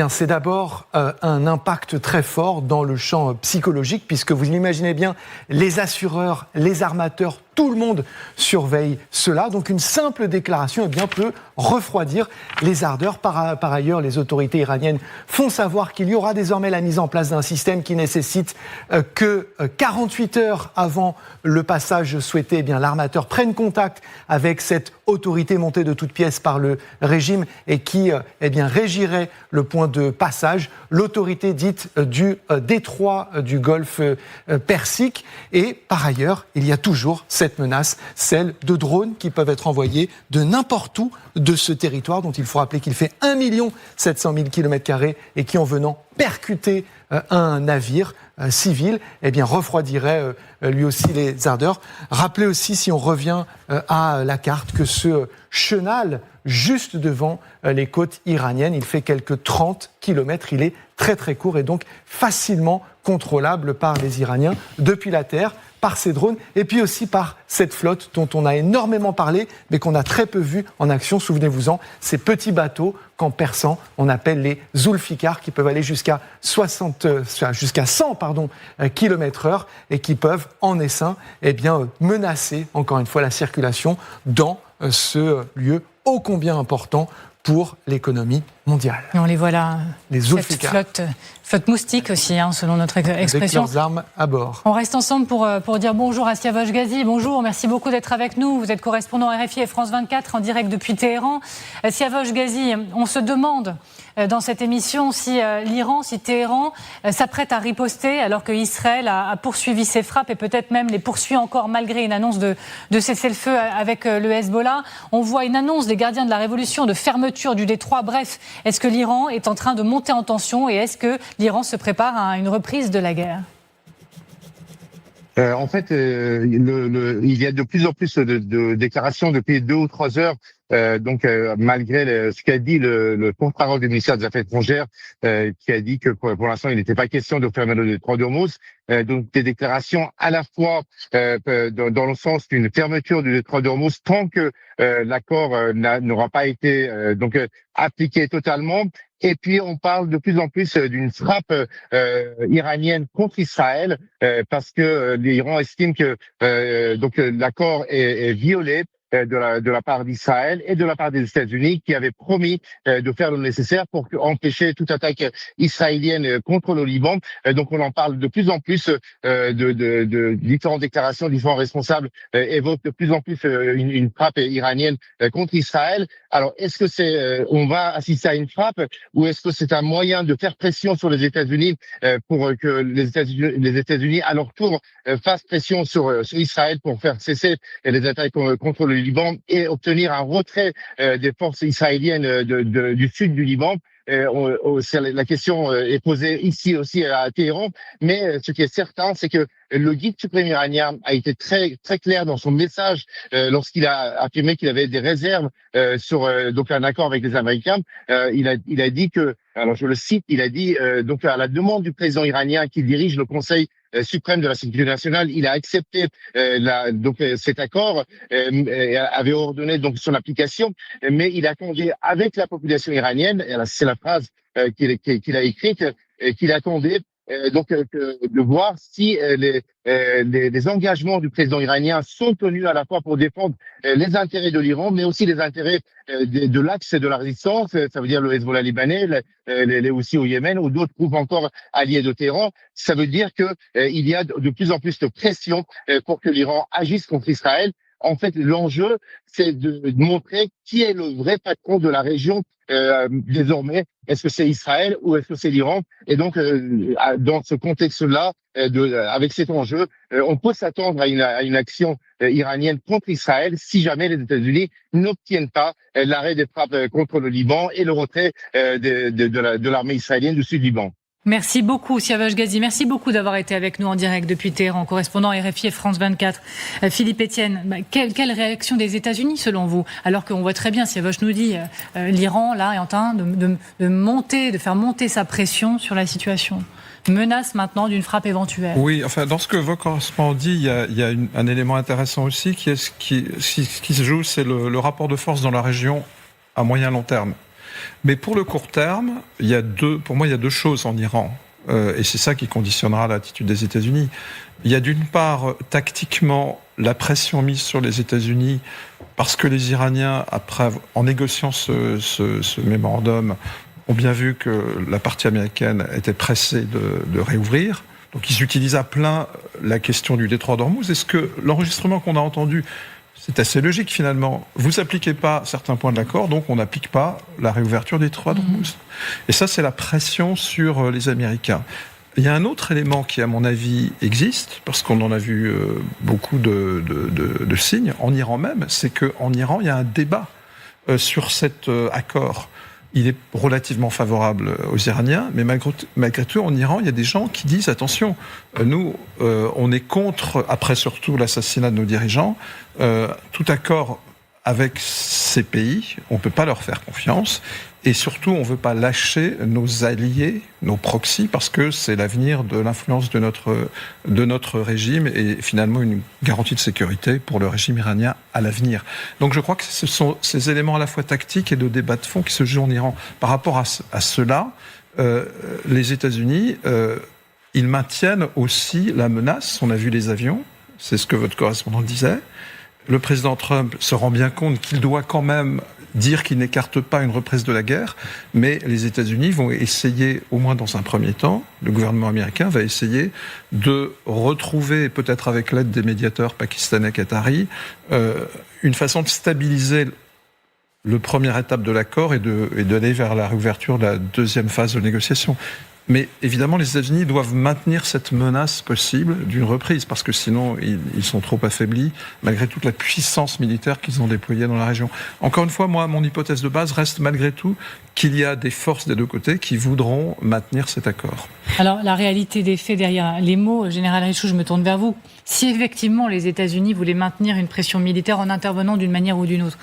C'est d'abord un impact très fort dans le champ psychologique, puisque vous l'imaginez bien, les assureurs, les armateurs, tout le monde surveille cela. Donc une simple déclaration peut refroidir les ardeurs. Par ailleurs, les autorités iraniennes font savoir qu'il y aura désormais la mise en place d'un système qui nécessite que 48 heures avant le passage souhaité, l'armateur prenne contact avec cette autorité montée de toutes pièces par le régime et qui régirait le point de passage, l'autorité dite du détroit du Golfe Persique. Et par ailleurs, il y a toujours cette menace, celle de drones qui peuvent être envoyés de n'importe où de ce territoire, dont il faut rappeler qu'il fait 1 700 000 km² et qui, en venant percuter un navire civil, refroidirait lui aussi les ardeurs. Rappelez aussi, si on revient à la carte, que ce chenal juste devant les côtes iraniennes, il fait quelques 30 km, il est très très court et donc facilement contrôlable par les Iraniens depuis la terre, par ces drones et puis aussi par cette flotte dont on a énormément parlé mais qu'on a très peu vu en action. Souvenez-vous-en, ces petits bateaux qu'en persan on appelle les Zulfikar, qui peuvent aller jusqu'à 100 km/h et qui peuvent en essaim menacer encore une fois la circulation dans ce lieu ô combien important pour l'économie mondiale. Et on les voit là, les cette flotte moustique aussi, selon notre expression. Avec leurs armes à bord. On reste ensemble pour dire bonjour à Siavash Ghazi. Bonjour, merci beaucoup d'être avec nous. Vous êtes correspondant RFI et France 24 en direct depuis Téhéran. Siavash Ghazi, on se demande dans cette émission si l'Iran, si Téhéran s'apprête à riposter alors que Israël a poursuivi ses frappes et peut-être même les poursuit encore malgré une annonce de cessez-le-feu avec le Hezbollah. On voit une annonce des gardiens de la Révolution de fermeture du détroit. Bref, est-ce que l'Iran est en train de monter en tension et est-ce que l'Iran se prépare à une reprise de la guerre? En fait, il y a de plus en plus de déclarations depuis 2 ou 3 heures. Malgré ce qu'a dit le porte-parole du ministère des Affaires étrangères, qui a dit que pour l'instant il n'était pas question de fermer le détroit d'Ormuz, donc des déclarations à la fois dans le sens d'une fermeture du détroit d'Ormuz tant que l'accord n'aura pas été appliqué totalement, Et puis on parle de plus en plus d'une frappe iranienne contre Israël parce que l'Iran estime que donc l'accord est violé de la part d'Israël et de la part des États-Unis qui avaient promis de faire le nécessaire pour empêcher toute attaque israélienne contre le Liban. Donc on en parle de plus en plus de différentes déclarations, différents responsables évoquent de plus en plus une frappe iranienne contre Israël. Alors est-ce que on va assister à une frappe ou est-ce que c'est un moyen de faire pression sur les États-Unis pour que les États-Unis à leur tour fassent pression sur Israël pour faire cesser les attaques contre le Liban et obtenir un retrait des forces israéliennes du sud du Liban. La question est posée ici aussi à Téhéran, mais ce qui est certain, c'est que le guide suprême iranien a été très très clair dans son message lorsqu'il a affirmé qu'il avait des réserves sur donc un accord avec les Américains. Il a dit que, alors je le cite, il a dit donc à la demande du président iranien qui dirige le Conseil suprême de la sécurité nationale, il a accepté cet accord, avait ordonné donc son application, mais il attendait avec la population iranienne, et c'est la phrase qu'il a écrite, qu'il attendait de voir si les engagements du président iranien sont tenus à la fois pour défendre les intérêts de l'Iran, mais aussi les intérêts de l'axe de la résistance, ça veut dire le Hezbollah libanais, les Houthis au Yémen ou d'autres groupes encore alliés de Téhéran. Ça veut dire que il y a de plus en plus de pression pour que l'Iran agisse contre Israël. En fait, l'enjeu, c'est de montrer qui est le vrai patron de la région désormais. Est-ce que c'est Israël ou est-ce que c'est l'Iran? Et donc, dans ce contexte-là, avec cet enjeu, on peut s'attendre à une action iranienne contre Israël si jamais les États-Unis n'obtiennent pas l'arrêt des frappes contre le Liban et le retrait de l'armée israélienne du sud-Liban. Merci beaucoup, Siavash Ghazi. Merci beaucoup d'avoir été avec nous en direct depuis Téhéran, correspondant RFI et France 24. Philippe Etienne, quelle réaction des États-Unis selon vous? Alors qu'on voit très bien, Siavash nous dit, l'Iran là est en train de faire monter sa pression sur la situation. Menace maintenant d'une frappe éventuelle. Oui, enfin, dans ce que vos correspondants dit, il y a un élément intéressant aussi qui se joue, c'est le rapport de force dans la région à moyen long terme. Mais pour le court terme, pour moi, il y a deux choses en Iran, et c'est ça qui conditionnera l'attitude des États-Unis. Il y a d'une part, tactiquement, la pression mise sur les États-Unis, parce que les Iraniens, en négociant ce mémorandum, ont bien vu que la partie américaine était pressée de réouvrir. Donc ils utilisent à plein la question du détroit d'Ormuz. Est-ce que l'enregistrement qu'on a entendu, c'est assez logique finalement. Vous n'appliquez pas certains points de l'accord, donc on n'applique pas la réouverture des détroits d'Ormuz. Et ça, c'est la pression sur les Américains. Il y a un autre élément qui, à mon avis, existe, parce qu'on en a vu beaucoup de signes, en Iran même, c'est qu'en Iran, il y a un débat sur cet accord. Il est relativement favorable aux Iraniens, mais malgré tout, en Iran, il y a des gens qui disent, attention, nous, on est contre, après surtout l'assassinat de nos dirigeants, tout accord avec ces pays, on ne peut pas leur faire confiance, et surtout, on ne veut pas lâcher nos alliés, nos proxys, parce que c'est l'avenir de l'influence de notre régime, et finalement une garantie de sécurité pour le régime iranien à l'avenir. Donc je crois que ce sont ces éléments à la fois tactiques et de débat de fond qui se jouent en Iran. Par rapport à cela, les États-Unis, ils maintiennent aussi la menace. On a vu les avions, c'est ce que votre correspondant disait. Le président Trump se rend bien compte qu'il doit quand même dire qu'il n'écarte pas une reprise de la guerre, mais les États-Unis vont essayer, au moins dans un premier temps, le gouvernement américain va essayer de retrouver, peut-être avec l'aide des médiateurs pakistanais, qataris, une façon de stabiliser le première étape de l'accord et d'aller vers la réouverture de la deuxième phase de négociation. Mais évidemment, les États-Unis doivent maintenir cette menace possible d'une reprise, parce que sinon, ils sont trop affaiblis, malgré toute la puissance militaire qu'ils ont déployée dans la région. Encore une fois, moi, mon hypothèse de base reste malgré tout qu'il y a des forces des deux côtés qui voudront maintenir cet accord. Alors, la réalité des faits derrière les mots, Général Richoux, je me tourne vers vous. Si effectivement les États-Unis voulaient maintenir une pression militaire en intervenant d'une manière ou d'une autre,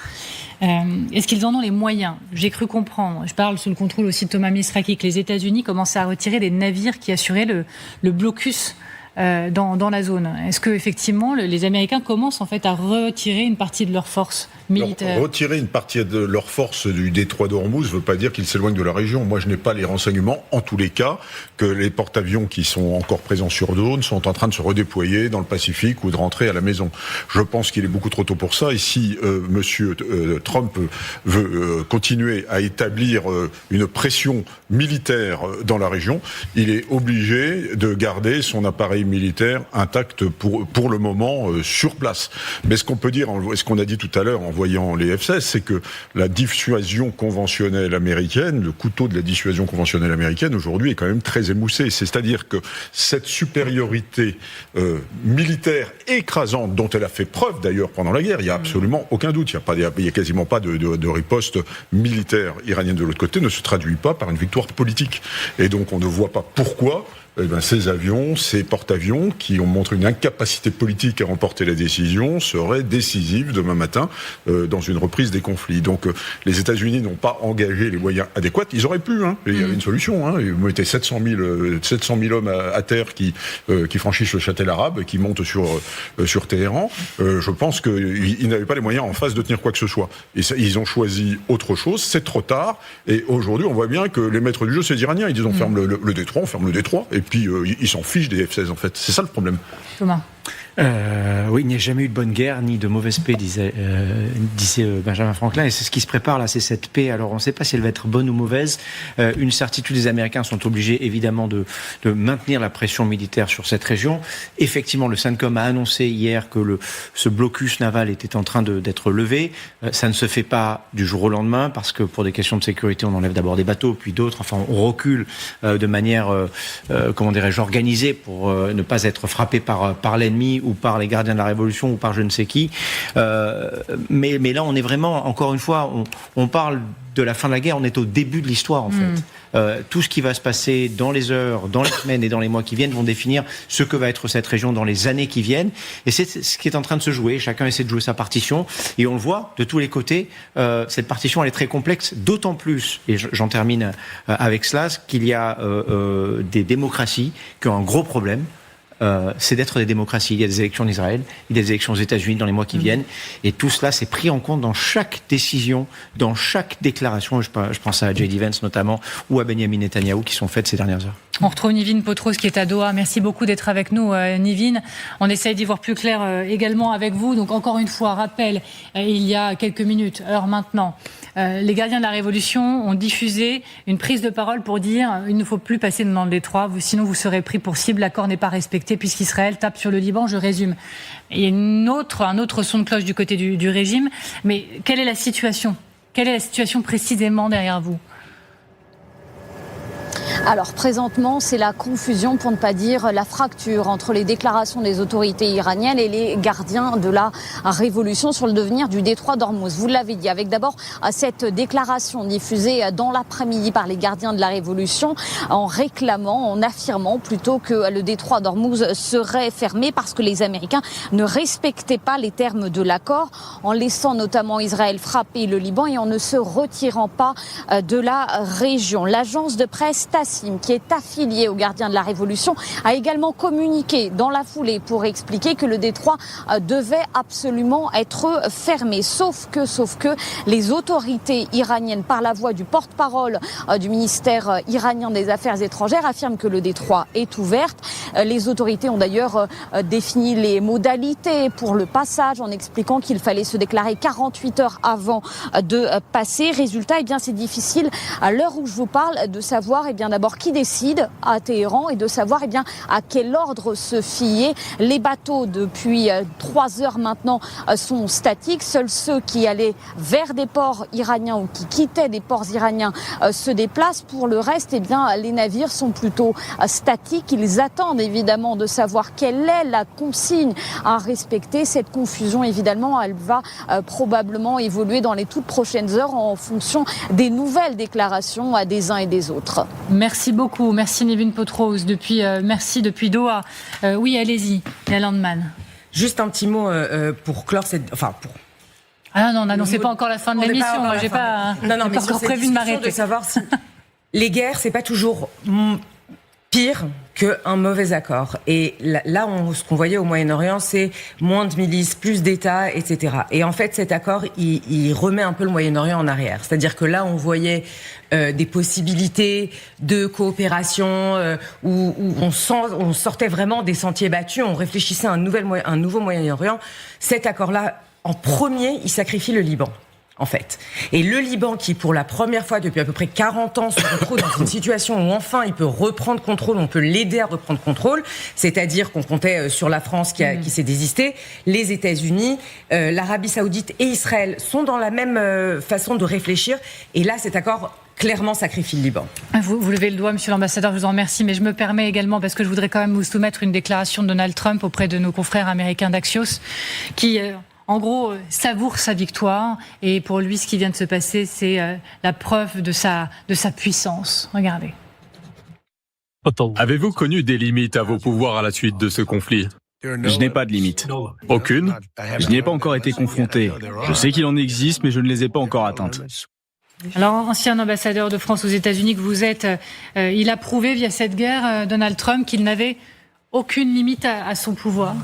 est-ce qu'ils en ont les moyens? J'ai cru comprendre, je parle sous le contrôle aussi de Thomas Misraki, que les États-Unis commençaient à retirer des navires qui assuraient le blocus dans la zone. Est-ce que effectivement les Américains commencent en fait à retirer une partie de leurs forces militaires? Alors, retirer une partie de leurs forces du détroit d'Ormuz ne veut pas dire qu'ils s'éloignent de la région. Moi, je n'ai pas les renseignements, en tous les cas, que les porte-avions qui sont encore présents sur zone sont en train de se redéployer dans le Pacifique ou de rentrer à la maison. Je pense qu'il est beaucoup trop tôt pour ça. Et si Monsieur Trump veut continuer à établir une pression militaire dans la région, il est obligé de garder son appareil militaire intact pour le moment sur place. Mais ce qu'on peut dire, ce qu'on a dit tout à l'heure en voyant les F-16, c'est que la dissuasion conventionnelle américaine, le couteau de la dissuasion conventionnelle américaine aujourd'hui est quand même très émoussé. C'est-à-dire que cette supériorité militaire écrasante dont elle a fait preuve d'ailleurs pendant la guerre, il n'y a absolument aucun doute, il y a quasiment pas de riposte militaire iranienne de l'autre côté, ne se traduit pas par une victoire politique. Et donc on ne voit pas pourquoi ces avions, ces porte-avions qui ont montré une incapacité politique à remporter la décision seraient décisifs demain matin dans une reprise des conflits. Donc les États-Unis n'ont pas engagé les moyens adéquats. Ils auraient pu, il y avait une solution. Ils mettaient 700 000 hommes à terre qui franchissent le Châtel arabe, qui montent sur Téhéran. Je pense qu'ils n'avaient pas les moyens en face de tenir quoi que ce soit. Et ça, ils ont choisi autre chose. C'est trop tard. Et aujourd'hui, on voit bien que les maîtres du jeu, c'est les Iraniens. Ils disent on ferme le détroit, on ferme le détroit. Et puis, ils s'en fichent des F-16, en fait. C'est ça le problème. Thomas. Oui, il n'y a jamais eu de bonne guerre ni de mauvaise paix, disait Benjamin Franklin, et c'est ce qui se prépare là, c'est cette paix. Alors on ne sait pas si elle va être bonne ou mauvaise. Une certitude, les Américains sont obligés évidemment de maintenir la pression militaire sur cette région. Effectivement, le CENTCOM a annoncé hier que ce blocus naval était en train d'être levé. Ça ne se fait pas du jour au lendemain parce que pour des questions de sécurité, on enlève d'abord des bateaux, puis d'autres. Enfin, on recule de manière, comment dirais-je, organisée pour ne pas être frappé par l'ennemi ou par les gardiens de la Révolution ou par je ne sais qui. Mais là, on est vraiment, encore une fois, on parle de la fin de la guerre, on est au début de l'histoire en fait. Tout ce qui va se passer dans les heures, dans les semaines et dans les mois qui viennent vont définir ce que va être cette région dans les années qui viennent. Et c'est ce qui est en train de se jouer. Chacun essaie de jouer sa partition. Et on le voit de tous les côtés. Cette partition, elle est très complexe, d'autant plus, et j'en termine avec cela, qu'il y a des démocraties qui ont un gros problème. C'est d'être des démocraties. Il y a des élections en Israël, il y a des élections aux États-Unis dans les mois qui viennent, et tout cela c'est pris en compte dans chaque décision, dans chaque déclaration. Je pense à J.D. Vance notamment, ou à Benjamin Netanyahou qui sont faites ces dernières heures. On retrouve Nivine Potros qui est à Doha. Merci beaucoup d'être avec nous, Nivine. On essaye d'y voir plus clair également avec vous. Donc encore une fois, rappel, il y a quelques minutes, heure maintenant, les gardiens de la Révolution ont diffusé une prise de parole pour dire il ne faut plus passer dans le détroit, sinon vous serez pris pour cible, l'accord n'est pas respecté puisqu'Israël tape sur le Liban, je résume. Il y a un autre son de cloche du côté du régime, mais quelle est la situation ? Quelle est la situation précisément derrière vous ? Alors présentement, c'est la confusion, pour ne pas dire la fracture entre les déclarations des autorités iraniennes et les gardiens de la Révolution sur le devenir du détroit d'Ormuz. Vous l'avez dit, avec d'abord cette déclaration diffusée dans l'après-midi par les gardiens de la Révolution en réclamant, en affirmant plutôt que le détroit d'Ormuz serait fermé parce que les Américains ne respectaient pas les termes de l'accord, en laissant notamment Israël frapper le Liban et en ne se retirant pas de la région. L'agence de presse Tassim, qui est affiliée aux gardiens de la Révolution, a également communiqué dans la foulée pour expliquer que le détroit devait absolument être fermé. Sauf que les autorités iraniennes, par la voix du porte-parole du ministère iranien des Affaires étrangères, affirment que le détroit est ouvert. Les autorités ont d'ailleurs défini les modalités pour le passage en expliquant qu'il fallait se déclarer 48 heures avant de passer. Résultat, c'est difficile à l'heure où je vous parle de savoir d'abord qui décide à Téhéran et de savoir à quel ordre se fier. Les bateaux depuis 3 heures maintenant sont statiques. Seuls ceux qui allaient vers des ports iraniens ou qui quittaient des ports iraniens se déplacent. Pour le reste, les navires sont plutôt statiques. Ils attendent évidemment de savoir quelle est la consigne à respecter. Cette confusion, évidemment, elle va probablement évoluer dans les toutes prochaines heures en fonction des nouvelles déclarations des uns et des autres. Merci beaucoup, merci Nivine Potros, merci depuis Doha. Oui, allez-y, Léa Landman. Juste un petit mot pour clore cette... Ah non, n'annoncez pas encore la fin de l'émission, moi j'ai pas encore prévu de m'arrêter. De savoir si les guerres, c'est pas toujours pire qu'un mauvais accord. Et là, ce qu'on voyait au Moyen-Orient, c'est moins de milices, plus d'États, etc. Et en fait, cet accord, il remet un peu le Moyen-Orient en arrière. C'est-à-dire que là, on voyait des possibilités de coopération où on sortait vraiment des sentiers battus, on réfléchissait à un nouveau Moyen-Orient. Cet accord-là, en premier, il sacrifie le Liban. En fait. Et le Liban, qui pour la première fois depuis à peu près 40 ans se retrouve dans une situation où enfin il peut reprendre contrôle, on peut l'aider à reprendre contrôle, c'est-à-dire qu'on comptait sur la France qui s'est désistée, les États-Unis, l'Arabie Saoudite et Israël sont dans la même façon de réfléchir, et là cet accord clairement sacrifie le Liban. Vous levez le doigt, monsieur l'ambassadeur, je vous en remercie, mais je me permets également, parce que je voudrais quand même vous soumettre une déclaration de Donald Trump auprès de nos confrères américains d'Axios, qui en gros, savoure sa victoire, et pour lui, ce qui vient de se passer, c'est la preuve de sa puissance. Regardez. Avez-vous connu des limites à vos pouvoirs à la suite de ce conflit ? Je n'ai pas de limite. Aucune ? Je n'y ai pas encore été confronté. Je sais qu'il en existe, mais je ne les ai pas encore atteintes. Alors, ancien ambassadeur de France aux États-Unis que vous êtes, il a prouvé via cette guerre, Donald Trump, qu'il n'avait aucune limite à son pouvoir.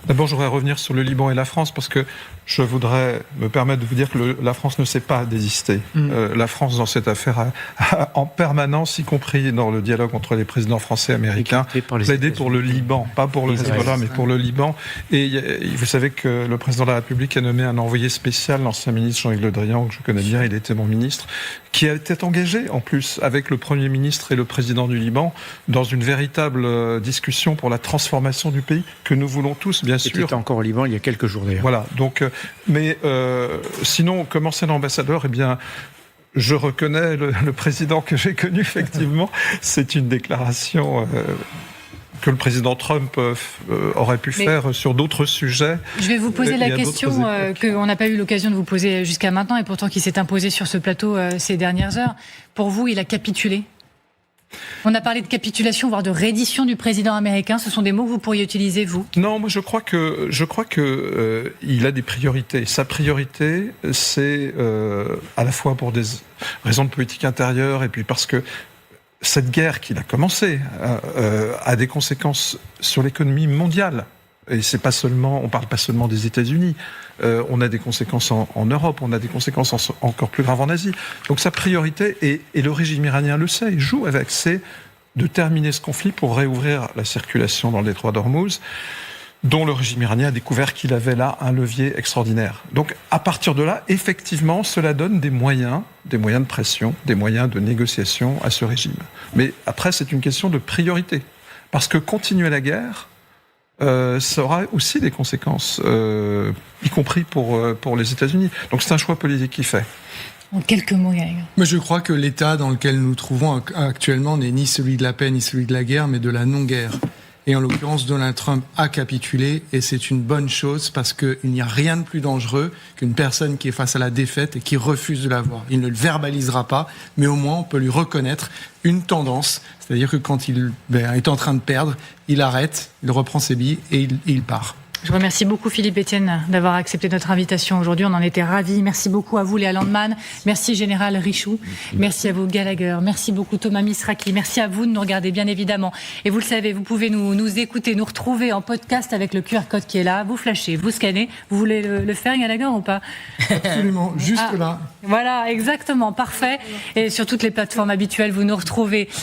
D'abord, je voudrais revenir sur le Liban et la France, parce que je voudrais me permettre de vous dire que la France ne s'est pas désistée. La France, dans cette affaire, a en permanence, y compris dans le dialogue entre les présidents français et américains, plaidé pour le Liban, pas pour le Hezbollah, mais pour le Liban. Et vous savez que le président de la République a nommé un envoyé spécial, l'ancien ministre Jean-Yves Le Drian, que je connais bien, il était mon ministre, qui a été engagé, en plus, avec le Premier ministre et le président du Liban, dans une véritable discussion pour la transformation du pays, que nous voulons tous, bien sûr. C'était encore au Liban il y a quelques jours, d'ailleurs. Voilà, donc... Mais sinon, comme ancien ambassadeur, eh bien, je reconnais le président que j'ai connu, effectivement. C'est une déclaration que le président Trump aurait pu faire sur d'autres sujets. Je vais vous poser la question qu'on n'a pas eu l'occasion de vous poser jusqu'à maintenant, et pourtant qui s'est imposée sur ce plateau ces dernières heures. Pour vous, il a capitulé ? On a parlé de capitulation, voire de reddition du président américain. Ce sont des mots que vous pourriez utiliser, vous ? Non, moi je crois que il a des priorités. Sa priorité, c'est à la fois pour des raisons de politique intérieure, et puis parce que cette guerre qu'il a commencée a des conséquences sur l'économie mondiale. Et c'est pas seulement, on parle pas seulement des États-Unis. On a des conséquences en Europe, on a des conséquences encore plus graves en Asie. Donc sa priorité, et le régime iranien le sait, il joue avec, c'est de terminer ce conflit pour réouvrir la circulation dans le détroit d'Ormuz, dont le régime iranien a découvert qu'il avait là un levier extraordinaire. Donc à partir de là, effectivement, cela donne des moyens de pression, des moyens de négociation à ce régime. Mais après, c'est une question de priorité. Parce que continuer la guerre, ça aura aussi des conséquences, y compris pour les États-Unis. Donc c'est un choix politique qu'il fait. En quelques mots, Gaël. Mais je crois que l'état dans lequel nous nous trouvons actuellement n'est ni celui de la paix, ni celui de la guerre, mais de la non-guerre. Et en l'occurrence, Donald Trump a capitulé, et c'est une bonne chose, parce qu'il n'y a rien de plus dangereux qu'une personne qui est face à la défaite et qui refuse de la voir. Il ne le verbalisera pas, mais au moins on peut lui reconnaître une tendance, c'est-à-dire que quand il est en train de perdre, il arrête, il reprend ses billes et il part. Je remercie beaucoup Philippe Etienne d'avoir accepté notre invitation aujourd'hui. On en était ravis. Merci beaucoup à vous, Léa Landman. Merci Général Richoux. Merci à vous, Gallagher. Merci beaucoup, Thomas Misraki. Merci à vous de nous regarder, bien évidemment. Et vous le savez, vous pouvez nous écouter, nous retrouver en podcast avec le QR code qui est là. Vous flashez, vous scannez. Vous voulez le faire, Gallagher, ou pas ? Absolument, juste là. Voilà, exactement, parfait. Et sur toutes les plateformes habituelles, vous nous retrouvez.